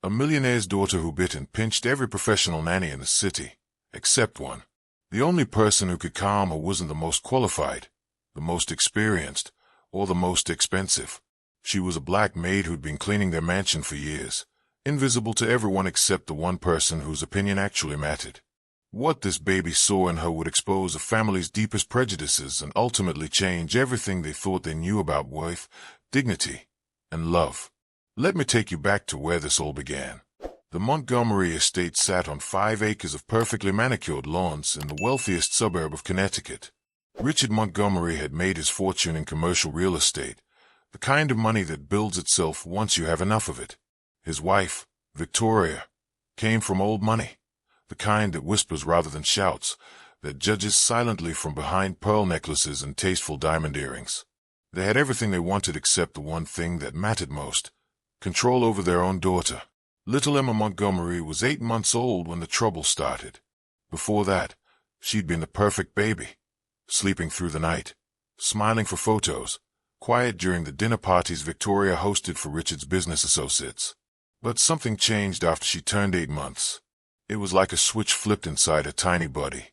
A millionaire's daughter who bit and pinched every professional nanny in the city, except one. The only person who could calm her wasn't the most qualified, the most experienced, or the most expensive. She was a black maid who'd been cleaning their mansion for years, invisible to everyone except the one person whose opinion actually mattered. What this baby saw in her would expose a family's deepest prejudices and ultimately change everything they thought they knew about worth, dignity, and love. Let me take you back to where this all began. The Montgomery estate sat on 5 acres of perfectly manicured lawns in the wealthiest suburb of Connecticut. Richard Montgomery had made his fortune in commercial real estate, the kind of money that builds itself once you have enough of it. His wife, Victoria, came from old money, the kind that whispers rather than shouts, that judges silently from behind pearl necklaces and tasteful diamond earrings. They had everything they wanted except the one thing that mattered most: control over their own daughter. Little Emma Montgomery was 8 months old when the trouble started. Before that, she'd been the perfect baby, sleeping through the night, smiling for photos, quiet during the dinner parties Victoria hosted for Richard's business associates. But something changed after she turned 8 months. It was like a switch flipped inside her tiny body.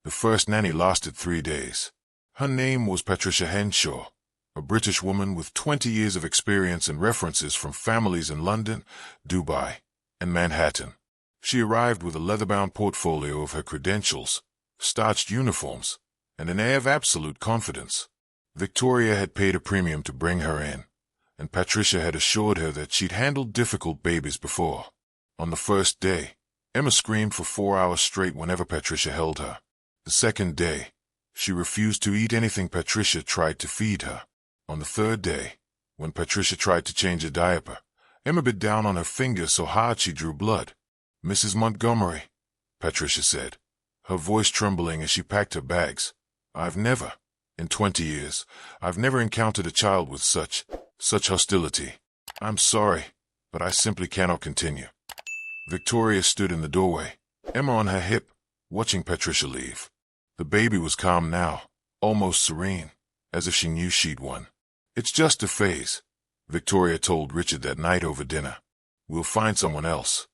The first nanny lasted 3 days. Her name was Patricia Henshaw, a British woman with 20 years of experience and references from families in London, Dubai, and Manhattan. She arrived with a leather-bound portfolio of her credentials, starched uniforms, and an air of absolute confidence. Victoria had paid a premium to bring her in, and Patricia had assured her that she'd handled difficult babies before. On the first day, Emma screamed for 4 hours straight whenever Patricia held her. The second day, she refused to eat anything Patricia tried to feed her. On the third day, when Patricia tried to change a diaper, Emma bit down on her finger so hard she drew blood. "Mrs. Montgomery," Patricia said, her voice trembling as she packed her bags, in 20 years, I've never encountered a child with such hostility. I'm sorry, but I simply cannot continue." Victoria stood in the doorway, Emma on her hip, watching Patricia leave. The baby was calm now, almost serene, as if she knew she'd won. "It's just a phase," Victoria told Richard that night over dinner. "We'll find someone else."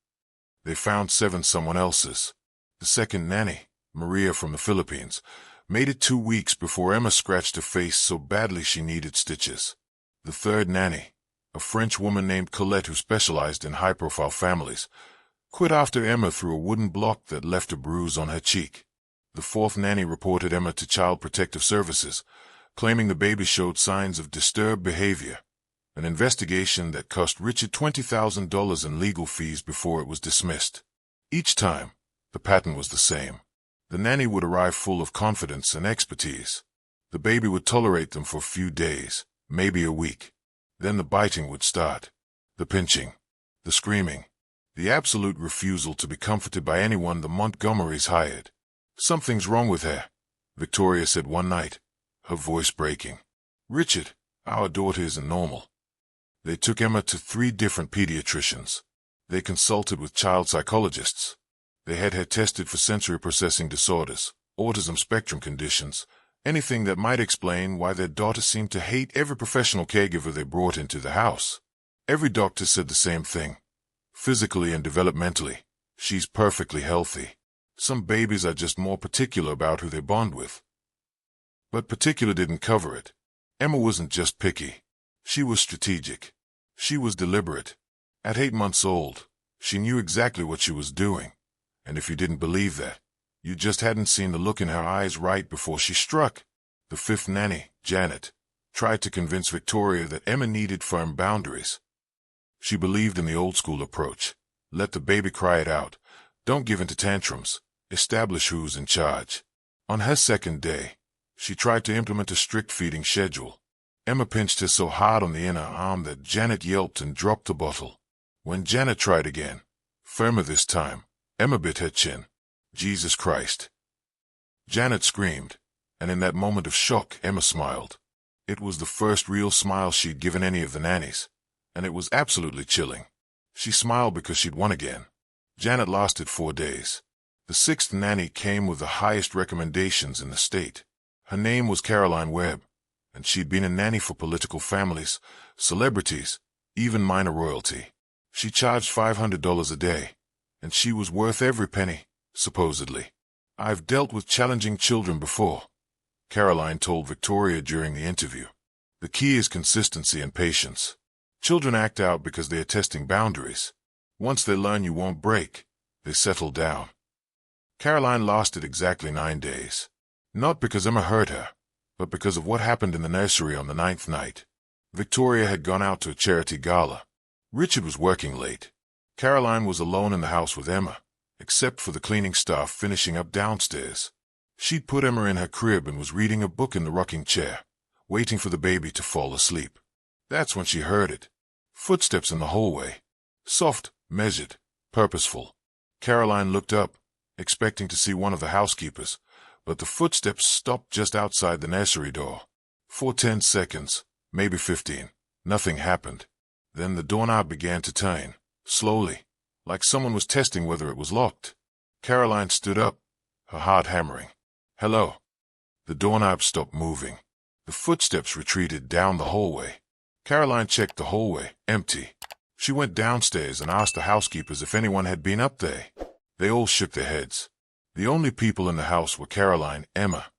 They found 7 someone elses. The second nanny, Maria from the Philippines, made it 2 weeks before Emma scratched her face so badly she needed stitches. The third nanny, a French woman named Colette who specialized in high-profile families, quit after Emma threw a wooden block that left a bruise on her cheek. The fourth nanny reported Emma to Child Protective Services, claiming the baby showed signs of disturbed behavior, an investigation that cost Richard $20,000 in legal fees before it was dismissed. Each time, the pattern was the same. The nanny would arrive full of confidence and expertise. The baby would tolerate them for a few days, maybe a week. Then the biting would start, the pinching, the screaming, the absolute refusal to be comforted by anyone the Montgomerys hired. "Something's wrong with her," Victoria said one night, her voice breaking. "Richard, our daughter isn't normal." They took Emma to 3 different pediatricians. They consulted with child psychologists. They had her tested for sensory processing disorders, autism spectrum conditions, anything that might explain why their daughter seemed to hate every professional caregiver they brought into the house. Every doctor said the same thing. Physically and developmentally, she's perfectly healthy. Some babies are just more particular about who they bond with. But particular didn't cover it. Emma wasn't just picky. She was strategic. She was deliberate. At 8 months old, she knew exactly what she was doing. And if you didn't believe that, you just hadn't seen the look in her eyes right before she struck. The fifth nanny, Janet, tried to convince Victoria that Emma needed firm boundaries. She believed in the old-school approach. Let the baby cry it out. Don't give in to tantrums. Establish who's in charge. On her second day, she tried to implement a strict feeding schedule. Emma pinched her so hard on the inner arm that Janet yelped and dropped the bottle. When Janet tried again, firmer this time, Emma bit her chin. "Jesus Christ." Janet screamed, and in that moment of shock, Emma smiled. It was the first real smile she'd given any of the nannies, and it was absolutely chilling. She smiled because she'd won again. Janet lasted 4 days. The 6th nanny came with the highest recommendations in the state. Her name was Caroline Webb, and she'd been a nanny for political families, celebrities, even minor royalty. She charged $500 a day, and she was worth every penny, supposedly. "I've dealt with challenging children before," Caroline told Victoria during the interview. "The key is consistency and patience. Children act out because they are testing boundaries. Once they learn you won't break, they settle down." Caroline lasted exactly 9 days. Not because Emma hurt her, but because of what happened in the nursery on the 9th night. Victoria had gone out to a charity gala. Richard was working late. Caroline was alone in the house with Emma, except for the cleaning staff finishing up downstairs. She'd put Emma in her crib and was reading a book in the rocking chair, waiting for the baby to fall asleep. That's when she heard it. Footsteps in the hallway. Soft, measured, purposeful. Caroline looked up, expecting to see one of the housekeepers, but the footsteps stopped just outside the nursery door. For 10 seconds, maybe 15, nothing happened. Then the doorknob began to turn, slowly, like someone was testing whether it was locked. Caroline stood up, her heart hammering. "Hello." The doorknob stopped moving. The footsteps retreated down the hallway. Caroline checked the hallway, empty. She went downstairs and asked the housekeepers if anyone had been up there. They all shook their heads. The only people in the house were Caroline, Emma,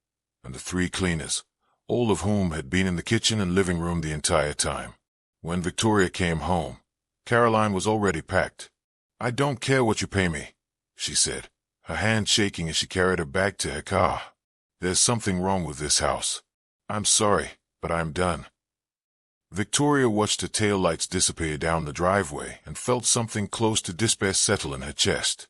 and the 3 cleaners, all of whom had been in the kitchen and living room the entire time. When Victoria came home, Caroline was already packed. "I don't care what you pay me," she said, her hand shaking as she carried her bag to her car. "There's something wrong with this house. I'm sorry, but I'm done." Victoria watched her taillights disappear down the driveway and felt something close to despair settle in her chest.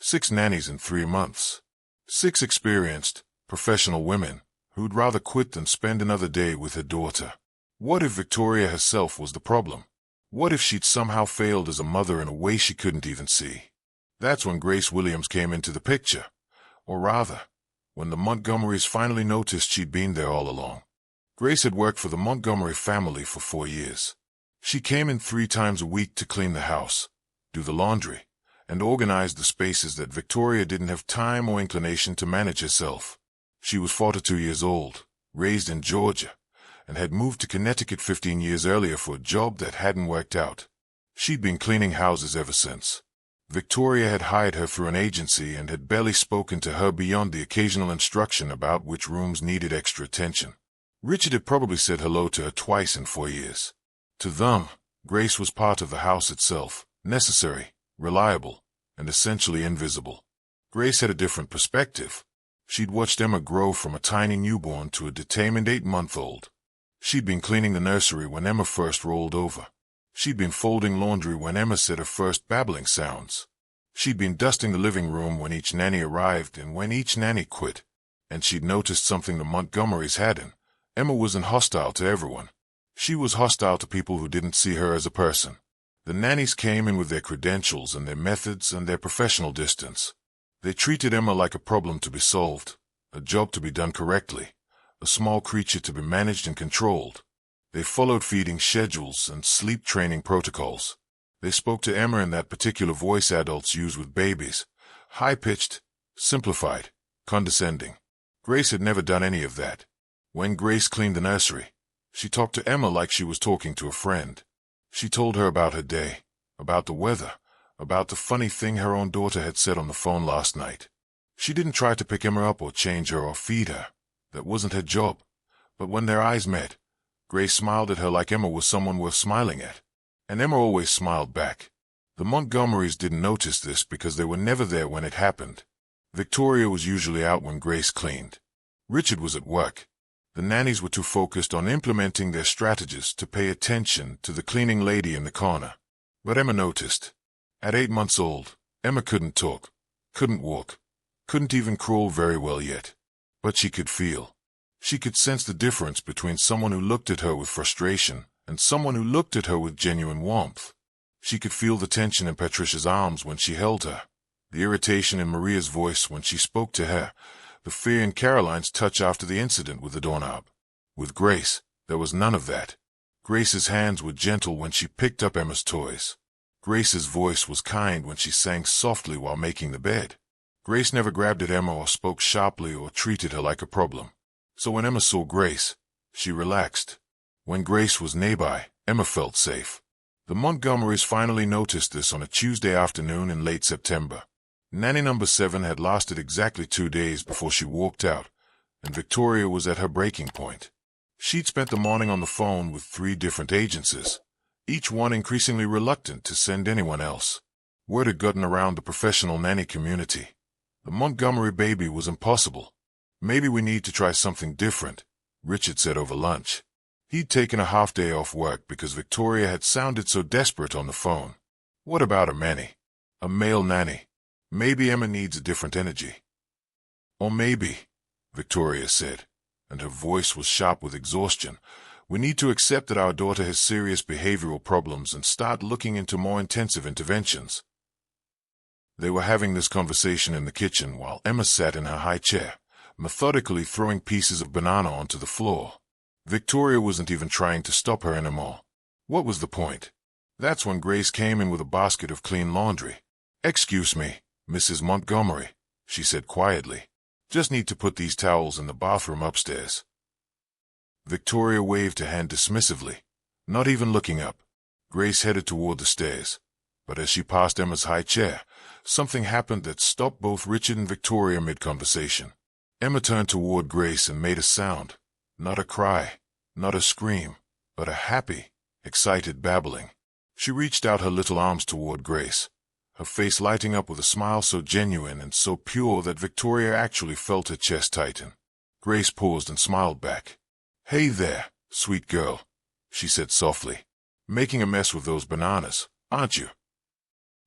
6 nannies in 3 months. 6 experienced, professional women who'd rather quit than spend another day with her daughter. What if Victoria herself was the problem? What if she'd somehow failed as a mother in a way she couldn't even see? That's when Grace Williams came into the picture. Or rather, when the Montgomerys finally noticed she'd been there all along. Grace had worked for the Montgomery family for 4 years. She came in 3 times a week to clean the house, do the laundry, and organize the spaces that Victoria didn't have time or inclination to manage herself. She was 42 years old, raised in Georgia, and had moved to Connecticut 15 years earlier for a job that hadn't worked out. She'd been cleaning houses ever since. Victoria had hired her through an agency and had barely spoken to her beyond the occasional instruction about which rooms needed extra attention. Richard had probably said hello to her twice in 4 years. To them, Grace was part of the house itself, necessary, reliable, and essentially invisible. Grace had a different perspective. She'd watched Emma grow from a tiny newborn to a determined 8-month-old. She'd been cleaning the nursery when Emma first rolled over. She'd been folding laundry when Emma said her first babbling sounds. She'd been dusting the living room when each nanny arrived and when each nanny quit. And she'd noticed something the Montgomerys hadn't. Emma wasn't hostile to everyone. She was hostile to people who didn't see her as a person. The nannies came in with their credentials and their methods and their professional distance. They treated Emma like a problem to be solved, a job to be done correctly, a small creature to be managed and controlled. They followed feeding schedules and sleep training protocols. They spoke to Emma in that particular voice adults use with babies, high-pitched, simplified, condescending. Grace had never done any of that. When Grace cleaned the nursery, she talked to Emma like she was talking to a friend. She told her about her day, about the weather, about the funny thing her own daughter had said on the phone last night. She didn't try to pick Emma up or change her or feed her. That wasn't her job. But when their eyes met, Grace smiled at her like Emma was someone worth smiling at. And Emma always smiled back. The Montgomerys didn't notice this because they were never there when it happened. Victoria was usually out when Grace cleaned. Richard was at work. The nannies were too focused on implementing their strategies to pay attention to the cleaning lady in the corner. But Emma noticed. At 8 months old, Emma couldn't talk, couldn't walk, couldn't even crawl very well yet. But she could feel. She could sense the difference between someone who looked at her with frustration and someone who looked at her with genuine warmth. She could feel the tension in Patricia's arms when she held her, the irritation in Maria's voice when she spoke to her, the fear in Caroline's touch after the incident with the doorknob. With Grace, there was none of that. Grace's hands were gentle when she picked up Emma's toys. Grace's voice was kind when she sang softly while making the bed. Grace never grabbed at Emma or spoke sharply or treated her like a problem. So when Emma saw Grace, she relaxed. When Grace was nearby, Emma felt safe. The Montgomerys finally noticed this on a Tuesday afternoon in late September. Nanny number 7 had lasted exactly 2 days before she walked out, and Victoria was at her breaking point. She'd spent the morning on the phone with 3 different agencies, each one increasingly reluctant to send anyone else. Word had gotten around the professional nanny community. The Montgomery baby was impossible. Maybe we need to try something different, Richard said over lunch. He'd taken a half-day off work because Victoria had sounded so desperate on the phone. What about a nanny? A male nanny? Maybe Emma needs a different energy. Or maybe, Victoria said, and her voice was sharp with exhaustion, we need to accept that our daughter has serious behavioral problems and start looking into more intensive interventions. They were having this conversation in the kitchen while Emma sat in her high chair, methodically throwing pieces of banana onto the floor. Victoria wasn't even trying to stop her anymore. What was the point? That's when Grace came in with a basket of clean laundry. "Excuse me, Mrs. Montgomery," she said quietly. "Just need to put these towels in the bathroom upstairs." Victoria waved her hand dismissively, not even looking up. Grace headed toward the stairs, but as she passed Emma's high chair, something happened that stopped both Richard and Victoria mid-conversation. Emma turned toward Grace and made a sound. Not a cry, not a scream, but a happy, excited babbling. She reached out her little arms toward Grace, her face lighting up with a smile so genuine and so pure that Victoria actually felt her chest tighten. Grace paused and smiled back. "Hey there, sweet girl," she said softly. "Making a mess with those bananas, aren't you?"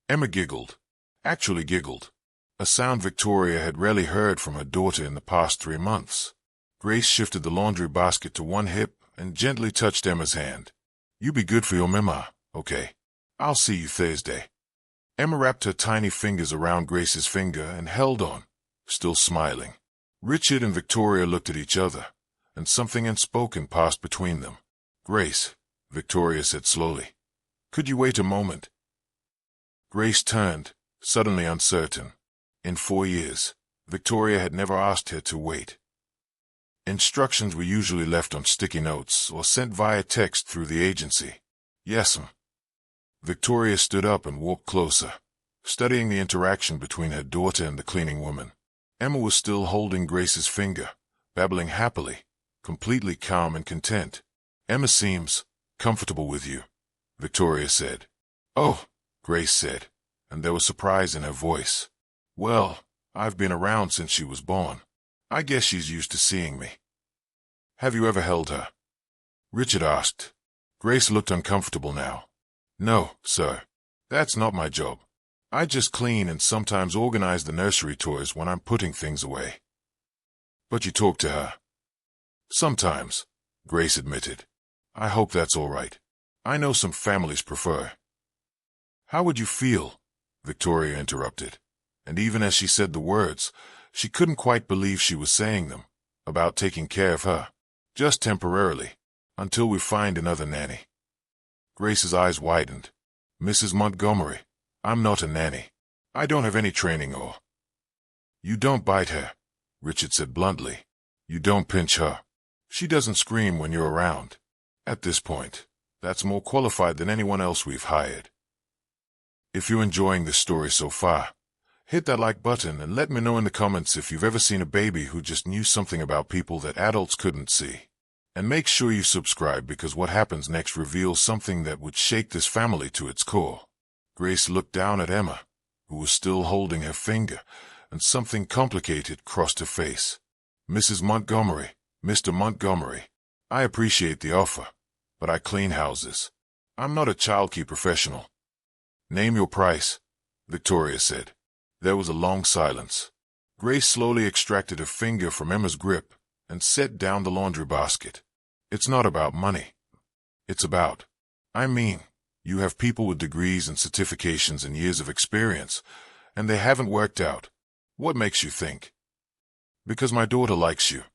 Emma giggled. Actually giggled. A sound Victoria had rarely heard from her daughter in the past 3 months. Grace shifted the laundry basket to one hip and gently touched Emma's hand. "You be good for your mama, okay? I'll see you Thursday." Emma wrapped her tiny fingers around Grace's finger and held on, still smiling. Richard and Victoria looked at each other, and something unspoken passed between them. "Grace," Victoria said slowly, "could you wait a moment?" Grace turned, suddenly uncertain. In 4 years, Victoria had never asked her to wait. Instructions were usually left on sticky notes or sent via text through the agency. "Yes'm." Victoria stood up and walked closer, studying the interaction between her daughter and the cleaning woman. Emma was still holding Grace's finger, babbling happily, completely calm and content. "Emma seems comfortable with you," Victoria said. "Oh," Grace said, and there was surprise in her voice. "Well, I've been around since she was born. I guess she's used to seeing me." "Have you ever held her?" Richard asked. Grace looked uncomfortable now. "No, sir. That's not my job. I just clean and sometimes organize the nursery toys when I'm putting things away." "But you talk to her?" "Sometimes," Grace admitted. "I hope that's all right. I know some families prefer." "How would you feel?" Victoria interrupted, and even as she said the words, she couldn't quite believe she was saying them, about taking care of her, just temporarily, until we find another nanny. Grace's eyes widened. "Mrs. Montgomery, I'm not a nanny. I don't have any training or—" "You don't bite her," Richard said bluntly. "You don't pinch her. She doesn't scream when you're around. At this point, that's more qualified than anyone else we've hired." If you're enjoying this story so far, hit that like button and let me know in the comments if you've ever seen a baby who just knew something about people that adults couldn't see. And make sure you subscribe because what happens next reveals something that would shake this family to its core. Grace looked down at Emma, who was still holding her finger, and something complicated crossed her face. "Mrs. Montgomery, Mr. Montgomery, I appreciate the offer, but I clean houses. I'm not a childcare professional." "Name your price," Victoria said. There was a long silence. Grace slowly extracted her finger from Emma's grip and set down the laundry basket. "It's not about money. It's about, you have people with degrees and certifications and years of experience, and they haven't worked out. What makes you think?" "Because my daughter likes you,"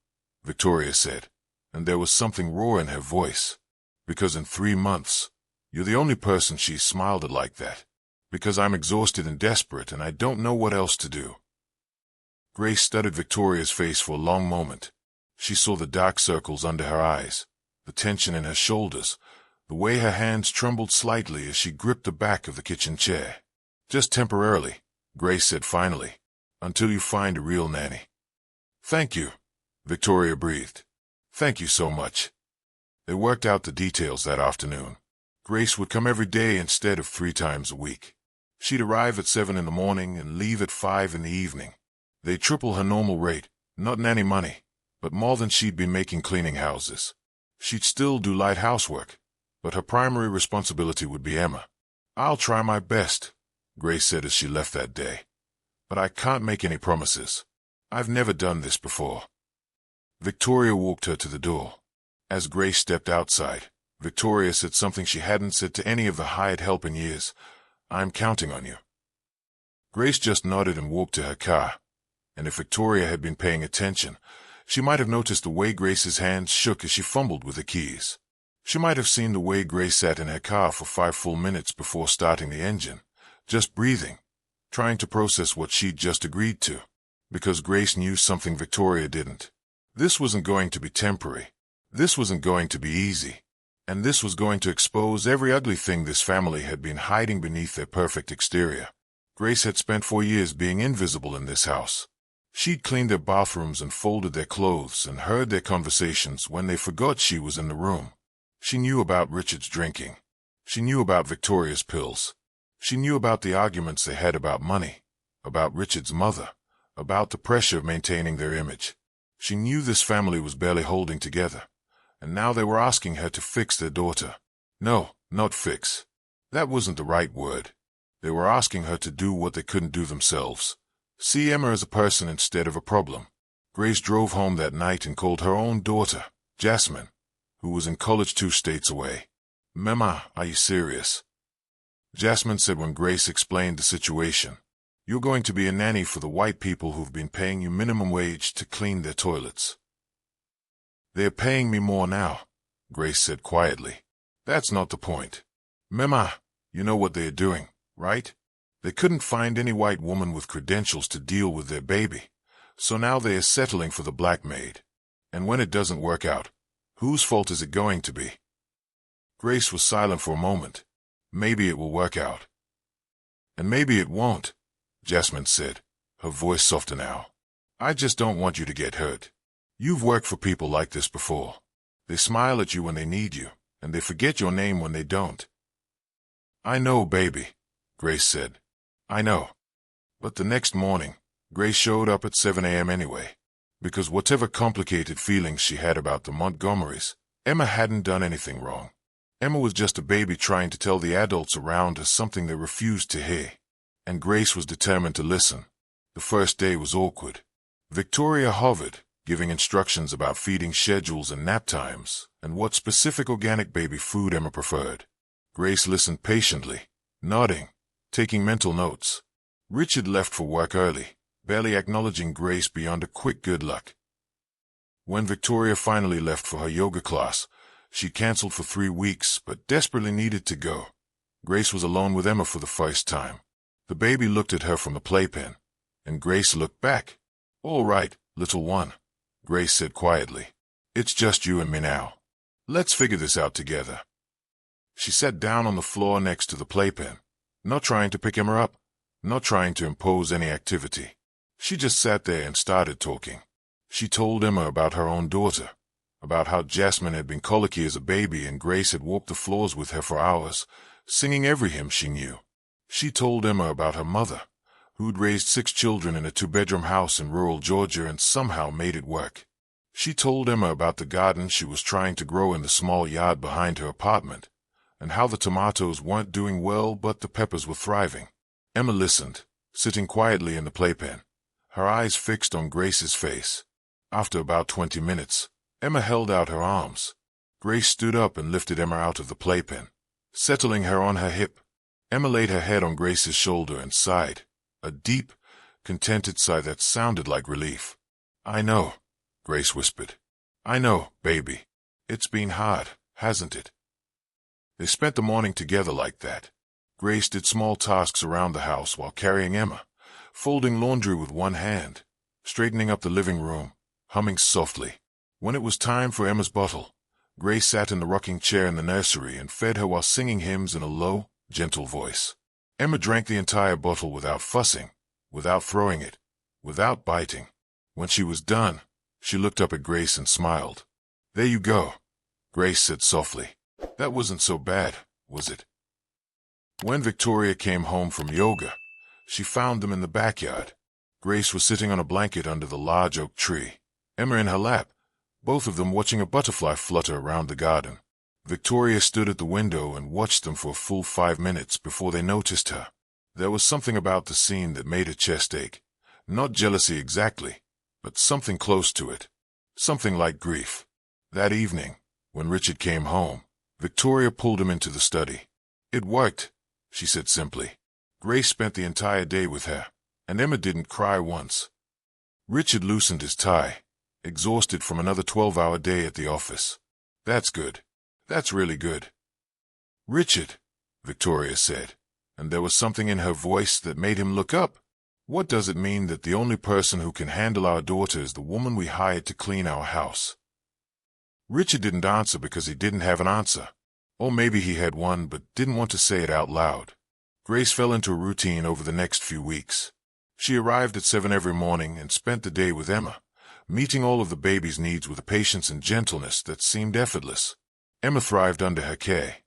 Victoria said, and there was something raw in her voice. "Because in 3 months, you're the only person she's smiled at like that. Because I'm exhausted and desperate and I don't know what else to do." Grace studied Victoria's face for a long moment. She saw the dark circles under her eyes, the tension in her shoulders, the way her hands trembled slightly as she gripped the back of the kitchen chair. "Just temporarily," Grace said finally, "until you find a real nanny." "Thank you," Victoria breathed. "Thank you so much." They worked out the details that afternoon. Grace would come every day instead of 3 times a week. She'd arrive at 7 in the morning and leave at 5 in the evening. They'd triple her normal rate, not nanny money, but more than she'd been making cleaning houses. She'd still do light housework, but her primary responsibility would be Emma. "I'll try my best," Grace said as she left that day. "But I can't make any promises. I've never done this before." Victoria walked her to the door. As Grace stepped outside, Victoria said something she hadn't said to any of the hired help in years. "I'm counting on you." Grace just nodded and walked to her car, and if Victoria had been paying attention, she might have noticed the way Grace's hands shook as she fumbled with the keys. She might have seen the way Grace sat in her car for 5 full minutes before starting the engine, just breathing, trying to process what she'd just agreed to, because Grace knew something Victoria didn't. This wasn't going to be temporary. This wasn't going to be easy. And this was going to expose every ugly thing this family had been hiding beneath their perfect exterior. Grace had spent 4 years being invisible in this house. She'd cleaned their bathrooms and folded their clothes and heard their conversations when they forgot she was in the room. She knew about Richard's drinking. She knew about Victoria's pills. She knew about the arguments they had about money, about Richard's mother, about the pressure of maintaining their image. She knew this family was barely holding together, and now they were asking her to fix their daughter. No, not fix. That wasn't the right word. They were asking her to do what they couldn't do themselves. See Emma as a person instead of a problem. Grace drove home that night and called her own daughter, Jasmine, who was in college 2 states away. "Mama, are you serious?" Jasmine said when Grace explained the situation. "You're going to be a nanny for the white people who've been paying you minimum wage to clean their toilets." "They're paying me more now," Grace said quietly. "That's not the point. Mama, you know what they're doing, right? They couldn't find any white woman with credentials to deal with their baby, so now they are settling for the black maid. And when it doesn't work out, whose fault is it going to be?" Grace was silent for a moment. "Maybe it will work out." "And maybe it won't," Jasmine said, her voice softer now. "I just don't want you to get hurt. You've worked for people like this before. They smile at you when they need you, and they forget your name when they don't." "I know, baby," Grace said. "I know." But the next morning, Grace showed up at 7 a.m. anyway, because whatever complicated feelings she had about the Montgomerys, Emma hadn't done anything wrong. Emma was just a baby trying to tell the adults around her something they refused to hear, and Grace was determined to listen. The first day was awkward. Victoria hovered, giving instructions about feeding schedules and nap times, and what specific organic baby food Emma preferred. Grace listened patiently, nodding, taking mental notes. Richard left for work early, barely acknowledging Grace beyond a quick good luck. When Victoria finally left for her yoga class, she canceled for 3 weeks but desperately needed to go. Grace was alone with Emma for the first time. The baby looked at her from the playpen, and Grace looked back. "All right, little one," Grace said quietly. "It's just you and me now. Let's figure this out together." She sat down on the floor next to the playpen, not trying to pick Emma up, not trying to impose any activity. She just sat there and started talking. She told Emma about her own daughter, about how Jasmine had been colicky as a baby and Grace had walked the floors with her for hours, singing every hymn she knew. She told Emma about her mother, who'd raised 6 children in a 2-bedroom house in rural Georgia and somehow made it work. She told Emma about the garden she was trying to grow in the small yard behind her apartment, and how the tomatoes weren't doing well but the peppers were thriving. Emma listened, sitting quietly in the playpen, her eyes fixed on Grace's face. After about 20 minutes, Emma held out her arms. Grace stood up and lifted Emma out of the playpen, settling her on her hip. Emma laid her head on Grace's shoulder and sighed, a deep, contented sigh that sounded like relief. "I know," Grace whispered. "I know, baby. It's been hard, hasn't it?" They spent the morning together like that. Grace did small tasks around the house while carrying Emma, folding laundry with one hand, straightening up the living room, humming softly. When it was time for Emma's bottle, Grace sat in the rocking chair in the nursery and fed her while singing hymns in a low, gentle voice. Emma drank the entire bottle without fussing, without throwing it, without biting. When she was done, she looked up at Grace and smiled. "There you go," Grace said softly. "That wasn't so bad, was it?" When Victoria came home from yoga, she found them in the backyard. Grace was sitting on a blanket under the large oak tree, Emma in her lap, both of them watching a butterfly flutter around the garden. Victoria stood at the window and watched them for a full 5 minutes before they noticed her. There was something about the scene that made her chest ache. Not jealousy exactly, but something close to it. Something like grief. That evening, when Richard came home, Victoria pulled him into the study. "It worked," she said simply. Grace spent the entire day with her, and Emma didn't cry once. Richard loosened his tie, exhausted from another 12-hour day at the office. "That's good. That's really good." "Richard," Victoria said, and there was something in her voice that made him look up. "What does it mean that the only person who can handle our daughter is the woman we hired to clean our house?" Richard didn't answer because he didn't have an answer. Or maybe he had one but didn't want to say it out loud. Grace fell into a routine over the next few weeks. She arrived at 7 every morning and spent the day with Emma, meeting all of the baby's needs with a patience and gentleness that seemed effortless. Emma thrived under her care.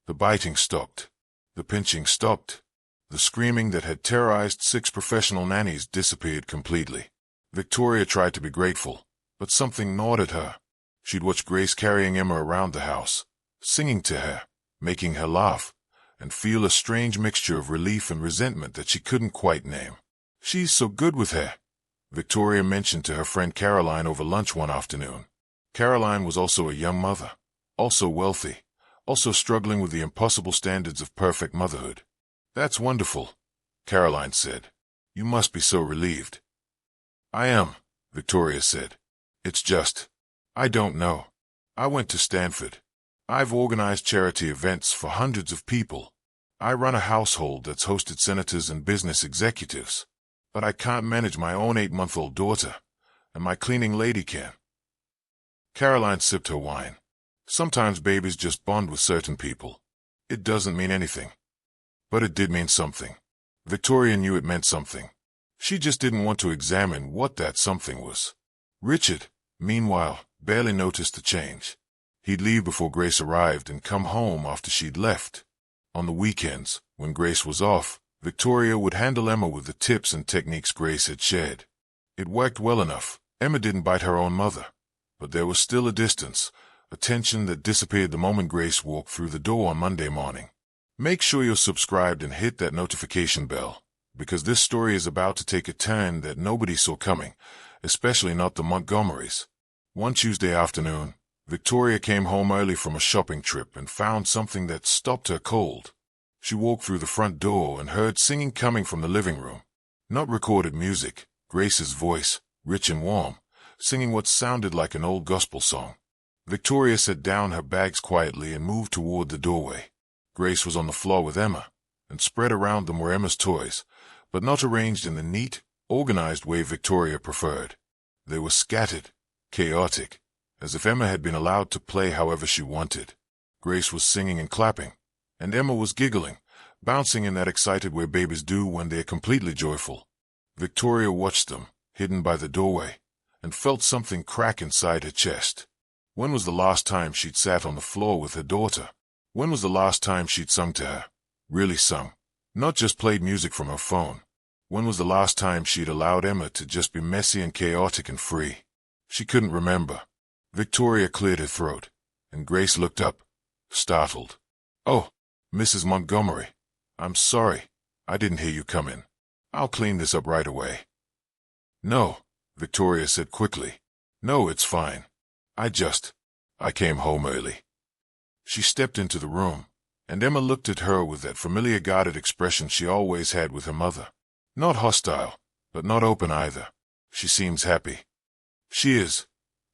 The biting stopped. The pinching stopped. The screaming that had terrorized 6 professional nannies disappeared completely. Victoria tried to be grateful, but something gnawed at her. She'd watch Grace carrying Emma around the house, singing to her, making her laugh, and feel a strange mixture of relief and resentment that she couldn't quite name. "She's so good with her," Victoria mentioned to her friend Caroline over lunch one afternoon. Caroline was also a young mother, also wealthy, also struggling with the impossible standards of perfect motherhood. "That's wonderful," Caroline said. "You must be so relieved." "I am," Victoria said. "It's just, I don't know. I went to Stanford. I've organized charity events for hundreds of people. I run a household that's hosted senators and business executives. But I can't manage my own 8-month-old daughter, and my cleaning lady can." Caroline sipped her wine. Sometimes babies just bond with certain people. It doesn't mean anything. But it did mean something. Victoria knew it meant something. She just didn't want to examine what that something was. Richard, meanwhile, barely noticed the change. He'd leave before Grace arrived and come home after she'd left. On the weekends, when Grace was off, Victoria would handle Emma with the tips and techniques Grace had shared. It worked well enough. Emma didn't bite her own mother, but there was still a distance, a tension that disappeared the moment Grace walked through the door on Monday morning. Make sure you're subscribed and hit that notification bell, because this story is about to take a turn that nobody saw coming, especially not the Montgomerys. One Tuesday afternoon, Victoria came home early from a shopping trip and found something that stopped her cold. She walked through the front door and heard singing coming from the living room. Not recorded music, Grace's voice, rich and warm, singing what sounded like an old gospel song. Victoria set down her bags quietly and moved toward the doorway. Grace was on the floor with Emma, and spread around them were Emma's toys, but not arranged in the neat, organized way Victoria preferred. They were scattered, chaotic, as if Emma had been allowed to play however she wanted. Grace was singing and clapping, and Emma was giggling, bouncing in that excited way babies do when they are completely joyful. Victoria watched them, hidden by the doorway, and felt something crack inside her chest. When was the last time she'd sat on the floor with her daughter? When was the last time she'd sung to her? Really sung. Not just played music from her phone. When was the last time she'd allowed Emma to just be messy and chaotic and free? She couldn't remember. Victoria cleared her throat, and Grace looked up, startled. "Oh, Mrs. Montgomery, I'm sorry. I didn't hear you come in. I'll clean this up right away." "No," Victoria said quickly. "No, it's fine. I came home early." She stepped into the room, and Emma looked at her with that familiar guarded expression she always had with her mother. Not hostile, but not open either. "She seems happy." "She is,"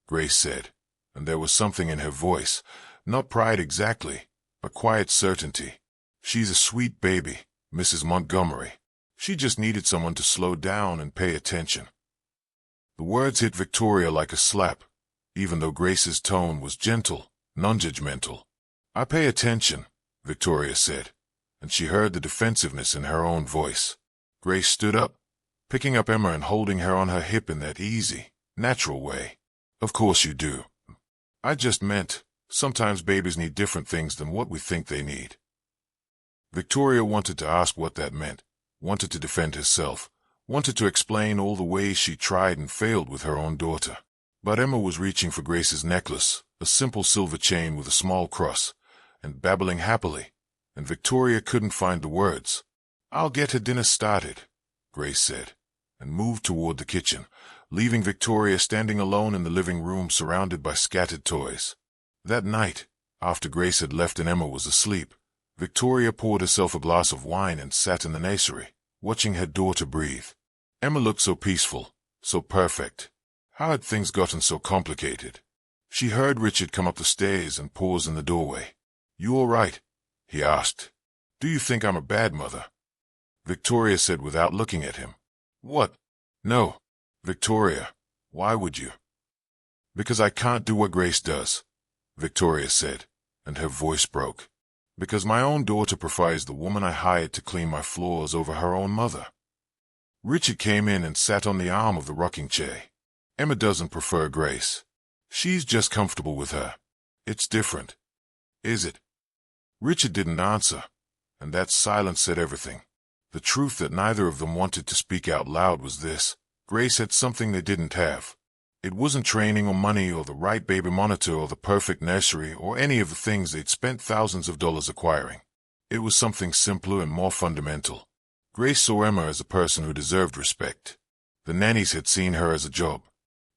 Grace said, and there was something in her voice, not pride exactly, but quiet certainty. "She's a sweet baby, Mrs. Montgomery. She just needed someone to slow down and pay attention." The words hit Victoria like a slap, even though Grace's tone was gentle, non-judgmental. I pay attention, Victoria said, and she heard the defensiveness in her own voice. Grace stood up, picking up Emma and holding her on her hip in that easy, natural way. Of course you do. I just meant, sometimes babies need different things than what we think they need. Victoria wanted to ask what that meant, wanted to defend herself, wanted to explain all the ways she tried and failed with her own daughter. But Emma was reaching for Grace's necklace, a simple silver chain with a small cross, and babbling happily, and Victoria couldn't find the words. "I'll get her dinner started," Grace said, and moved toward the kitchen, leaving Victoria standing alone in the living room surrounded by scattered toys. That night, after Grace had left and Emma was asleep, Victoria poured herself a glass of wine and sat in the nursery, watching her daughter breathe. Emma looked so peaceful, so perfect. How had things gotten so complicated? She heard Richard come up the stairs and pause in the doorway. "You all right?" he asked. "Do you think I'm a bad mother?" Victoria said without looking at him. "What? No. Victoria, why would you?" "Because I can't do what Grace does," Victoria said, and her voice broke. "Because my own daughter prefers the woman I hired to clean my floors over her own mother." Richard came in and sat on the arm of the rocking chair. "Emma doesn't prefer Grace. She's just comfortable with her. It's different." "Is it?" Richard didn't answer, and that silence said everything. The truth that neither of them wanted to speak out loud was this: Grace had something they didn't have. It wasn't training or money or the right baby monitor or the perfect nursery or any of the things they'd spent thousands of dollars acquiring. It was something simpler and more fundamental. Grace saw Emma as a person who deserved respect. The nannies had seen her as a job.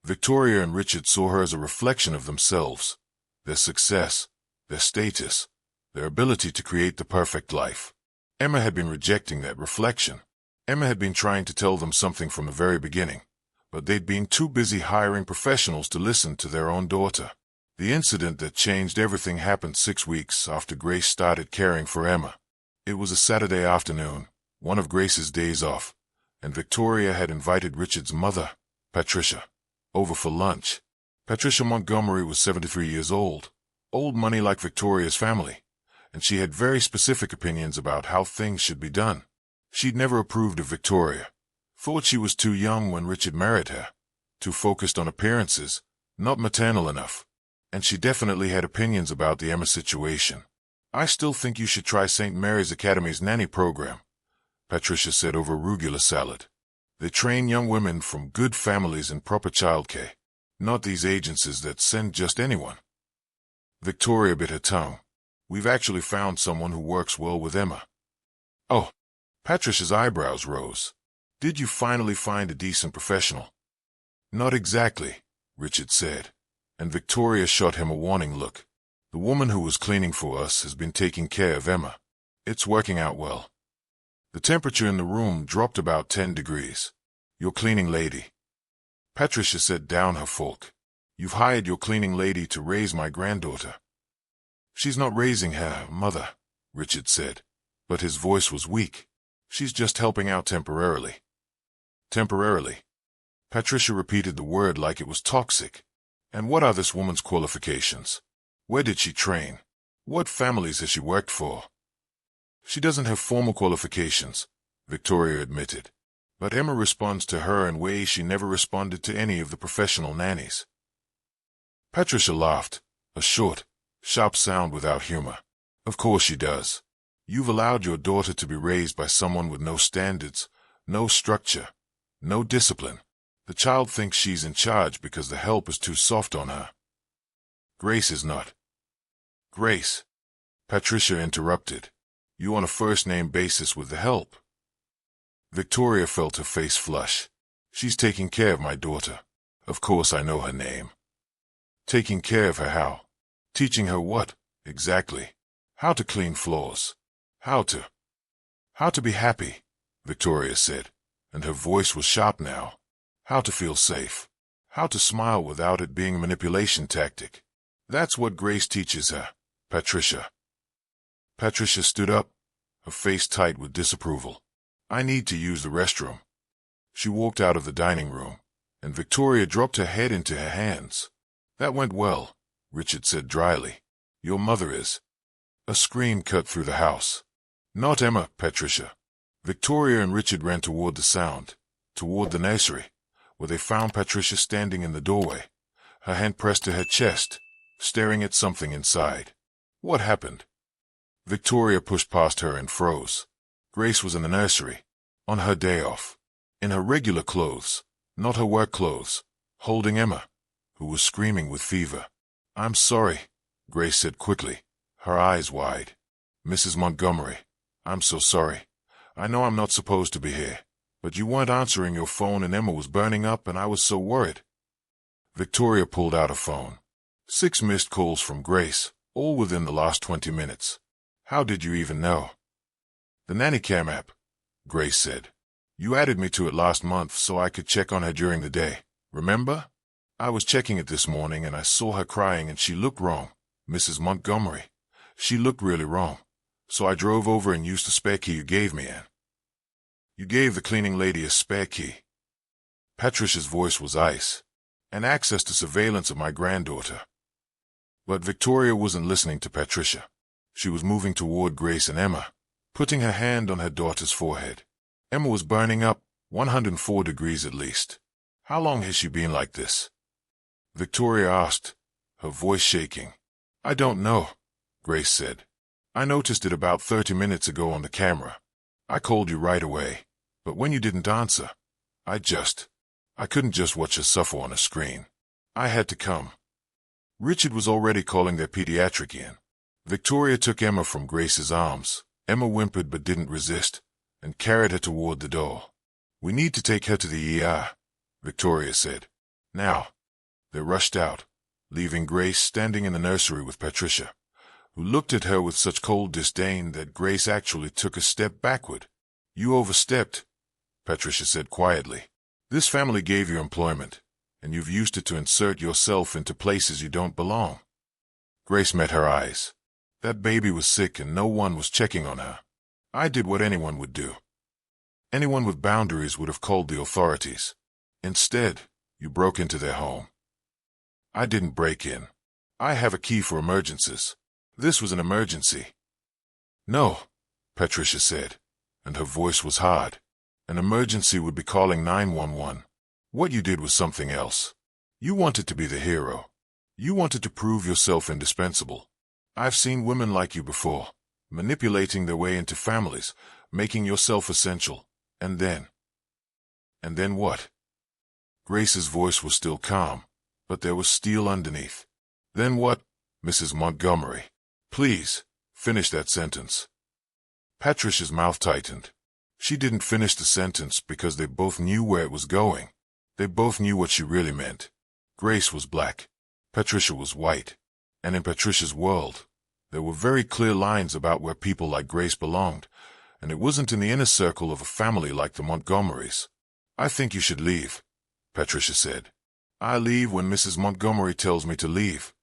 Victoria and Richard saw her as a reflection of themselves, their success, their status, their ability to create the perfect life. Emma had been rejecting that reflection. Emma had been trying to tell them something from the very beginning, but they'd been too busy hiring professionals to listen to their own daughter. The incident that changed everything happened 6 weeks after Grace started caring for Emma. It was a Saturday afternoon, one of Grace's days off, and Victoria had invited Richard's mother, Patricia, over for lunch. Patricia Montgomery was 73 years old money like Victoria's family, and she had very specific opinions about how things should be done. She'd never approved of Victoria, thought she was too young when Richard married her, too focused on appearances, not maternal enough, and she definitely had opinions about the Emma situation. "I still think you should try St. Mary's Academy's nanny program," Patricia said over arugula salad. "They train young women from good families in proper childcare, not these agencies that send just anyone." Victoria bit her tongue. "We've actually found someone who works well with Emma." "Oh." Patricia's eyebrows rose. "Did you finally find a decent professional?" "Not exactly," Richard said, and Victoria shot him a warning look. "The woman who was cleaning for us has been taking care of Emma. It's working out well." The temperature in the room dropped about 10 degrees. "Your cleaning lady," Patricia set down her fork. "You've hired your cleaning lady to raise my granddaughter." "She's not raising her, Mother," Richard said, but his voice was weak. "She's just helping out temporarily." "Temporarily?" Patricia repeated the word like it was toxic. "And what are this woman's qualifications? Where did she train? What families has she worked for?" "She doesn't have formal qualifications," Victoria admitted. "But Emma responds to her in ways she never responded to any of the professional nannies." Patricia laughed, a short, sharp sound without humor. "Of course she does. You've allowed your daughter to be raised by someone with no standards, no structure, no discipline. The child thinks she's in charge because the help is too soft on her." "Grace is not." "Grace," Patricia interrupted. "You on a first-name basis with the help." Victoria felt her face flush. "She's taking care of my daughter. Of course I know her name." "Taking care of her how? Teaching her what, exactly? How to clean floors. How to be happy," Victoria said, and her voice was sharp now. "How to feel safe. How to smile without it being a manipulation tactic. That's what Grace teaches her, Patricia." Patricia stood up, her face tight with disapproval. "I need to use the restroom." She walked out of the dining room, and Victoria dropped her head into her hands. "That went well," Richard said dryly. Your mother is. A scream cut through the house. Not Emma, Patricia. Victoria and Richard ran toward the sound, toward the nursery, where they found Patricia standing in the doorway, her hand pressed to her chest, staring at something inside. What happened? Victoria pushed past her and froze. Grace was in the nursery, on her day off, in her regular clothes, not her work clothes, holding Emma, who was screaming with fever. I'm sorry, Grace said quickly, her eyes wide. Mrs. Montgomery, I'm so sorry. I know I'm not supposed to be here, but you weren't answering your phone and Emma was burning up and I was so worried. Victoria pulled out a phone. 6 missed calls from Grace, all within the last 20 minutes. How did you even know? The NannyCam app, Grace said. You added me to it last month so I could check on her during the day, remember? I was checking it this morning and I saw her crying and she looked wrong, Mrs. Montgomery. She looked really wrong. So I drove over and used the spare key you gave me, Anne. You gave the cleaning lady a spare key. Patricia's voice was ice. And access to surveillance of my granddaughter. But Victoria wasn't listening to Patricia. She was moving toward Grace and Emma, putting her hand on her daughter's forehead. Emma was burning up, 104 degrees at least. How long has she been like this? Victoria asked, her voice shaking. I don't know, Grace said. I noticed it about 30 minutes ago on the camera. I called you right away, but when you didn't answer, I couldn't just watch her suffer on a screen. I had to come. Richard was already calling their pediatric in. Victoria took Emma from Grace's arms. Emma whimpered but didn't resist, and carried her toward the door. We need to take her to the ER, Victoria said. Now. They rushed out, leaving Grace standing in the nursery with Patricia, who looked at her with such cold disdain that Grace actually took a step backward. You overstepped, Patricia said quietly. This family gave you employment, and you've used it to insert yourself into places you don't belong. Grace met her eyes. That baby was sick and no one was checking on her. I did what anyone would do. Anyone with boundaries would have called the authorities. Instead, you broke into their home. I didn't break in. I have a key for emergencies. This was an emergency. No, Patricia said, and her voice was hard. An emergency would be calling 911. What you did was something else. You wanted to be the hero. You wanted to prove yourself indispensable. I've seen women like you before, manipulating their way into families, making yourself essential, and then what? Grace's voice was still calm, but there was steel underneath. Then what, Mrs. Montgomery? Please, finish that sentence. Patricia's mouth tightened. She didn't finish the sentence because they both knew where it was going. They both knew what she really meant. Grace was black. Patricia was white. And in Patricia's world, there were very clear lines about where people like Grace belonged, and it wasn't in the inner circle of a family like the Montgomerys. I think you should leave, Patricia said. I leave when Mrs. Montgomery tells me to leave,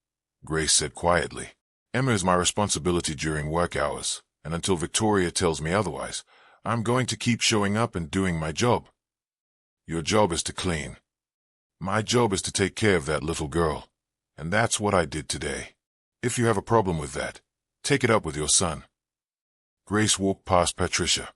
Grace said quietly. Emma is my responsibility during work hours, and until Victoria tells me otherwise, I'm going to keep showing up and doing my job. Your job is to clean. My job is to take care of that little girl, and that's what I did today. If you have a problem with that, take it up with your son. Grace walked past Patricia,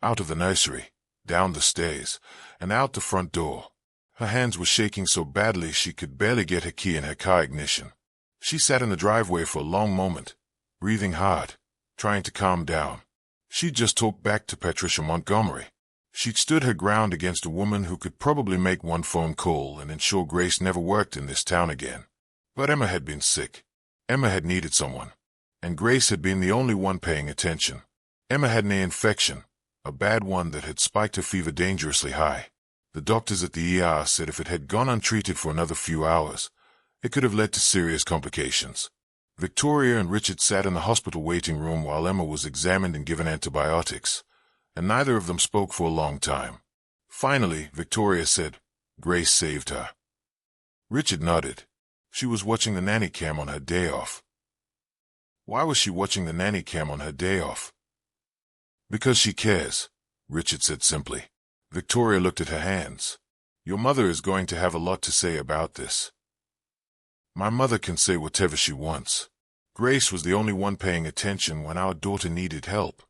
out of the nursery, down the stairs, and out the front door. Her hands were shaking so badly she could barely get her key in her car ignition. She sat in the driveway for a long moment, breathing hard, trying to calm down. She'd just talked back to Patricia Montgomery. She'd stood her ground against a woman who could probably make one phone call and ensure Grace never worked in this town again. But Emma had been sick. Emma had needed someone. And Grace had been the only one paying attention. Emma had an infection, a bad one that had spiked her fever dangerously high. The doctors at the ER said if it had gone untreated for another few hours, it could have led to serious complications. Victoria and Richard sat in the hospital waiting room while Emma was examined and given antibiotics, and neither of them spoke for a long time. Finally, Victoria said, Grace saved her. Richard nodded. She was watching the nanny cam on her day off. Why was she watching the nanny cam on her day off? Because she cares, Richard said simply. Victoria looked at her hands. Your mother is going to have a lot to say about this. My mother can say whatever she wants, Grace was the only one paying attention when our daughter needed help.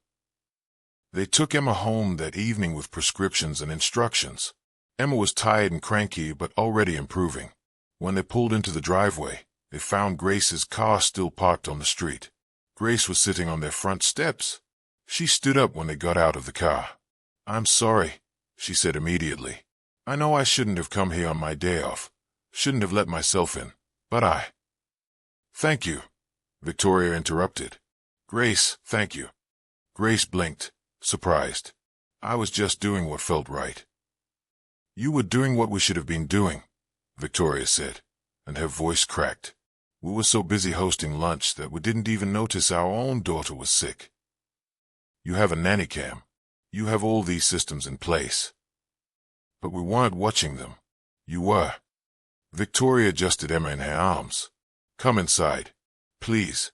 They took Emma home that evening with prescriptions and instructions. Emma was tired and cranky, but already improving. When they pulled into the driveway, they found Grace's car still parked on the street. Grace was sitting on their front steps. She stood up when they got out of the car. "I'm sorry," she said immediately. "I know I shouldn't have come here on my day off. Shouldn't have let myself in, but I—" "Thank you," Victoria interrupted. "Grace, thank you." Grace blinked, surprised. "I was just doing what felt right." "You were doing what we should have been doing," Victoria said, and her voice cracked. "We were so busy hosting lunch that we didn't even notice our own daughter was sick. You have a nanny cam. You have all these systems in place. But we weren't watching them. You were." Victoria adjusted Emma in her arms. "Come inside, please."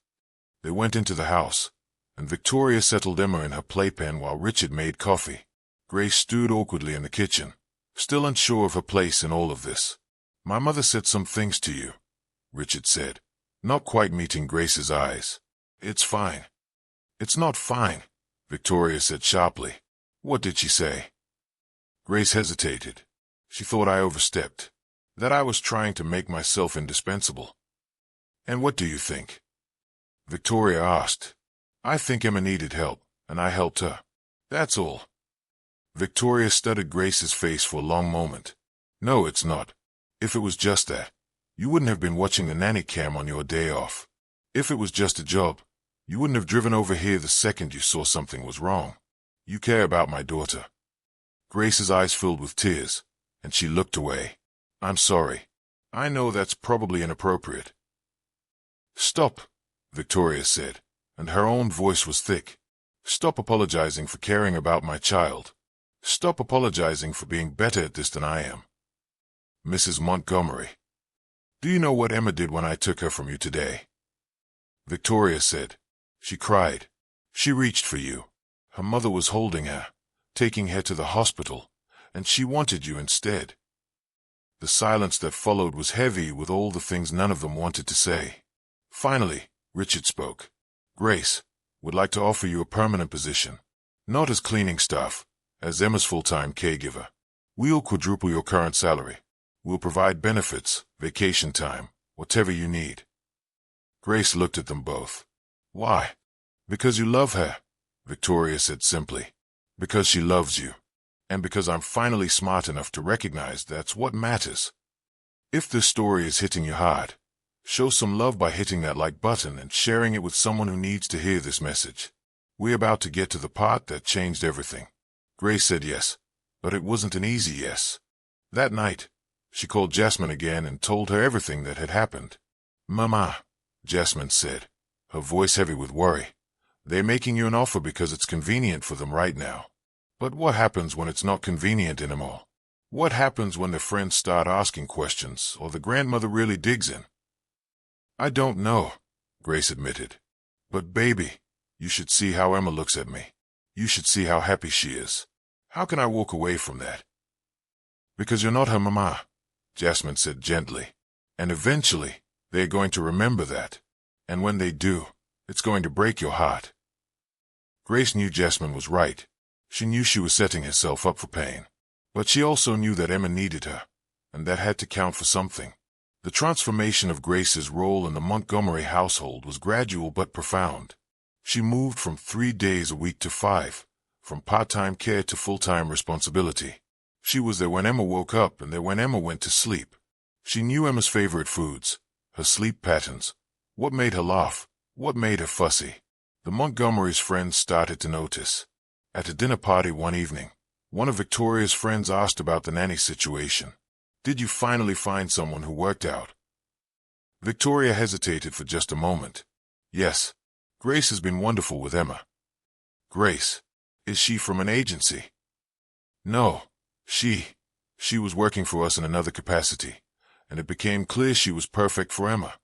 They went into the house, and Victoria settled Emma in her playpen while Richard made coffee. Grace stood awkwardly in the kitchen, still unsure of her place in all of this. "My mother said some things to you," Richard said, not quite meeting Grace's eyes. "It's fine." "It's not fine," Victoria said sharply. "What did she say?" Grace hesitated. She thought I overstepped, that I was trying to make myself indispensable. "And what do you think?" Victoria asked. "I think Emma needed help, and I helped her. That's all." Victoria studied Grace's face for a long moment. "No, it's not. If it was just that, you wouldn't have been watching the nanny cam on your day off. If it was just a job, you wouldn't have driven over here the second you saw something was wrong. You care about my daughter." Grace's eyes filled with tears, and she looked away. "I'm sorry. I know that's probably inappropriate." "Stop," Victoria said, and her own voice was thick. "Stop apologizing for caring about my child. Stop apologizing for being better at this than I am. Mrs. Montgomery, do you know what Emma did when I took her from you today?" Victoria said. "She cried. She reached for you. Her mother was holding her, taking her to the hospital, and she wanted you instead." The silence that followed was heavy with all the things none of them wanted to say. Finally, Richard spoke. "Grace would like to offer you a permanent position, not as cleaning staff, as Emma's full-time caregiver. We'll quadruple your current salary. We'll provide benefits, vacation time, whatever you need." Grace looked at them both. "Why?" "Because you love her," Victoria said simply. "Because she loves you. And because I'm finally smart enough to recognize that's what matters. If this story is hitting you hard, show some love by hitting that like button and sharing it with someone who needs to hear this message. We're about to get to the part that changed everything." Grace said yes, but it wasn't an easy yes. That night, she called Jasmine again and told her everything that had happened. "Mama," Jasmine said, her voice heavy with worry, "they're making you an offer because it's convenient for them right now. But what happens when it's not convenient anymore? What happens when their friends start asking questions or the grandmother really digs in?" "I don't know," Grace admitted. "But baby, you should see how Emma looks at me. You should see how happy she is. How can I walk away from that?" "Because you're not her mama," Jasmine said gently. "And eventually, they're going to remember that. And when they do, it's going to break your heart." Grace knew Jasmine was right. She knew she was setting herself up for pain. But she also knew that Emma needed her, and that had to count for something. The transformation of Grace's role in the Montgomery household was gradual but profound. She moved from 3 days a week to 5, from part-time care to full-time responsibility. She was there when Emma woke up and there when Emma went to sleep. She knew Emma's favorite foods, her sleep patterns, what made her laugh, what made her fussy. The Montgomery's friends started to notice. At a dinner party one evening, one of Victoria's friends asked about the nanny situation. "Did you finally find someone who worked out?" Victoria hesitated for just a moment. "Yes. Grace has been wonderful with Emma." "Grace? Is she from an agency?" "No. She was working for us in another capacity, and it became clear she was perfect for Emma."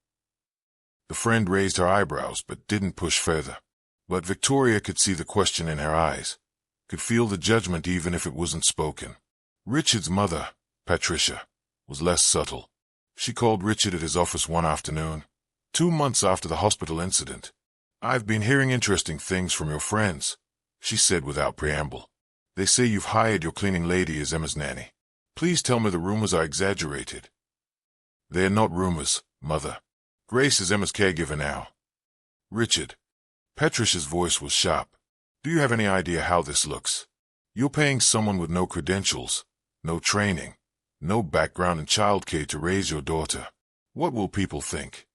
The friend raised her eyebrows but didn't push further. But Victoria could see the question in her eyes, could feel the judgment even if it wasn't spoken. Richard's mother, Patricia, was less subtle. She called Richard at his office one afternoon, 2 months after the hospital incident. I've been hearing interesting things from your friends, she said without preamble. They say you've hired your cleaning lady as Emma's nanny. Please tell me the rumors are exaggerated. They're not rumors, Mother. Grace is Emma's caregiver now. Richard. Patricia's voice was sharp. Do you have any idea how this looks? You're paying someone with no credentials, no training, no background in childcare to raise your daughter. What will people think?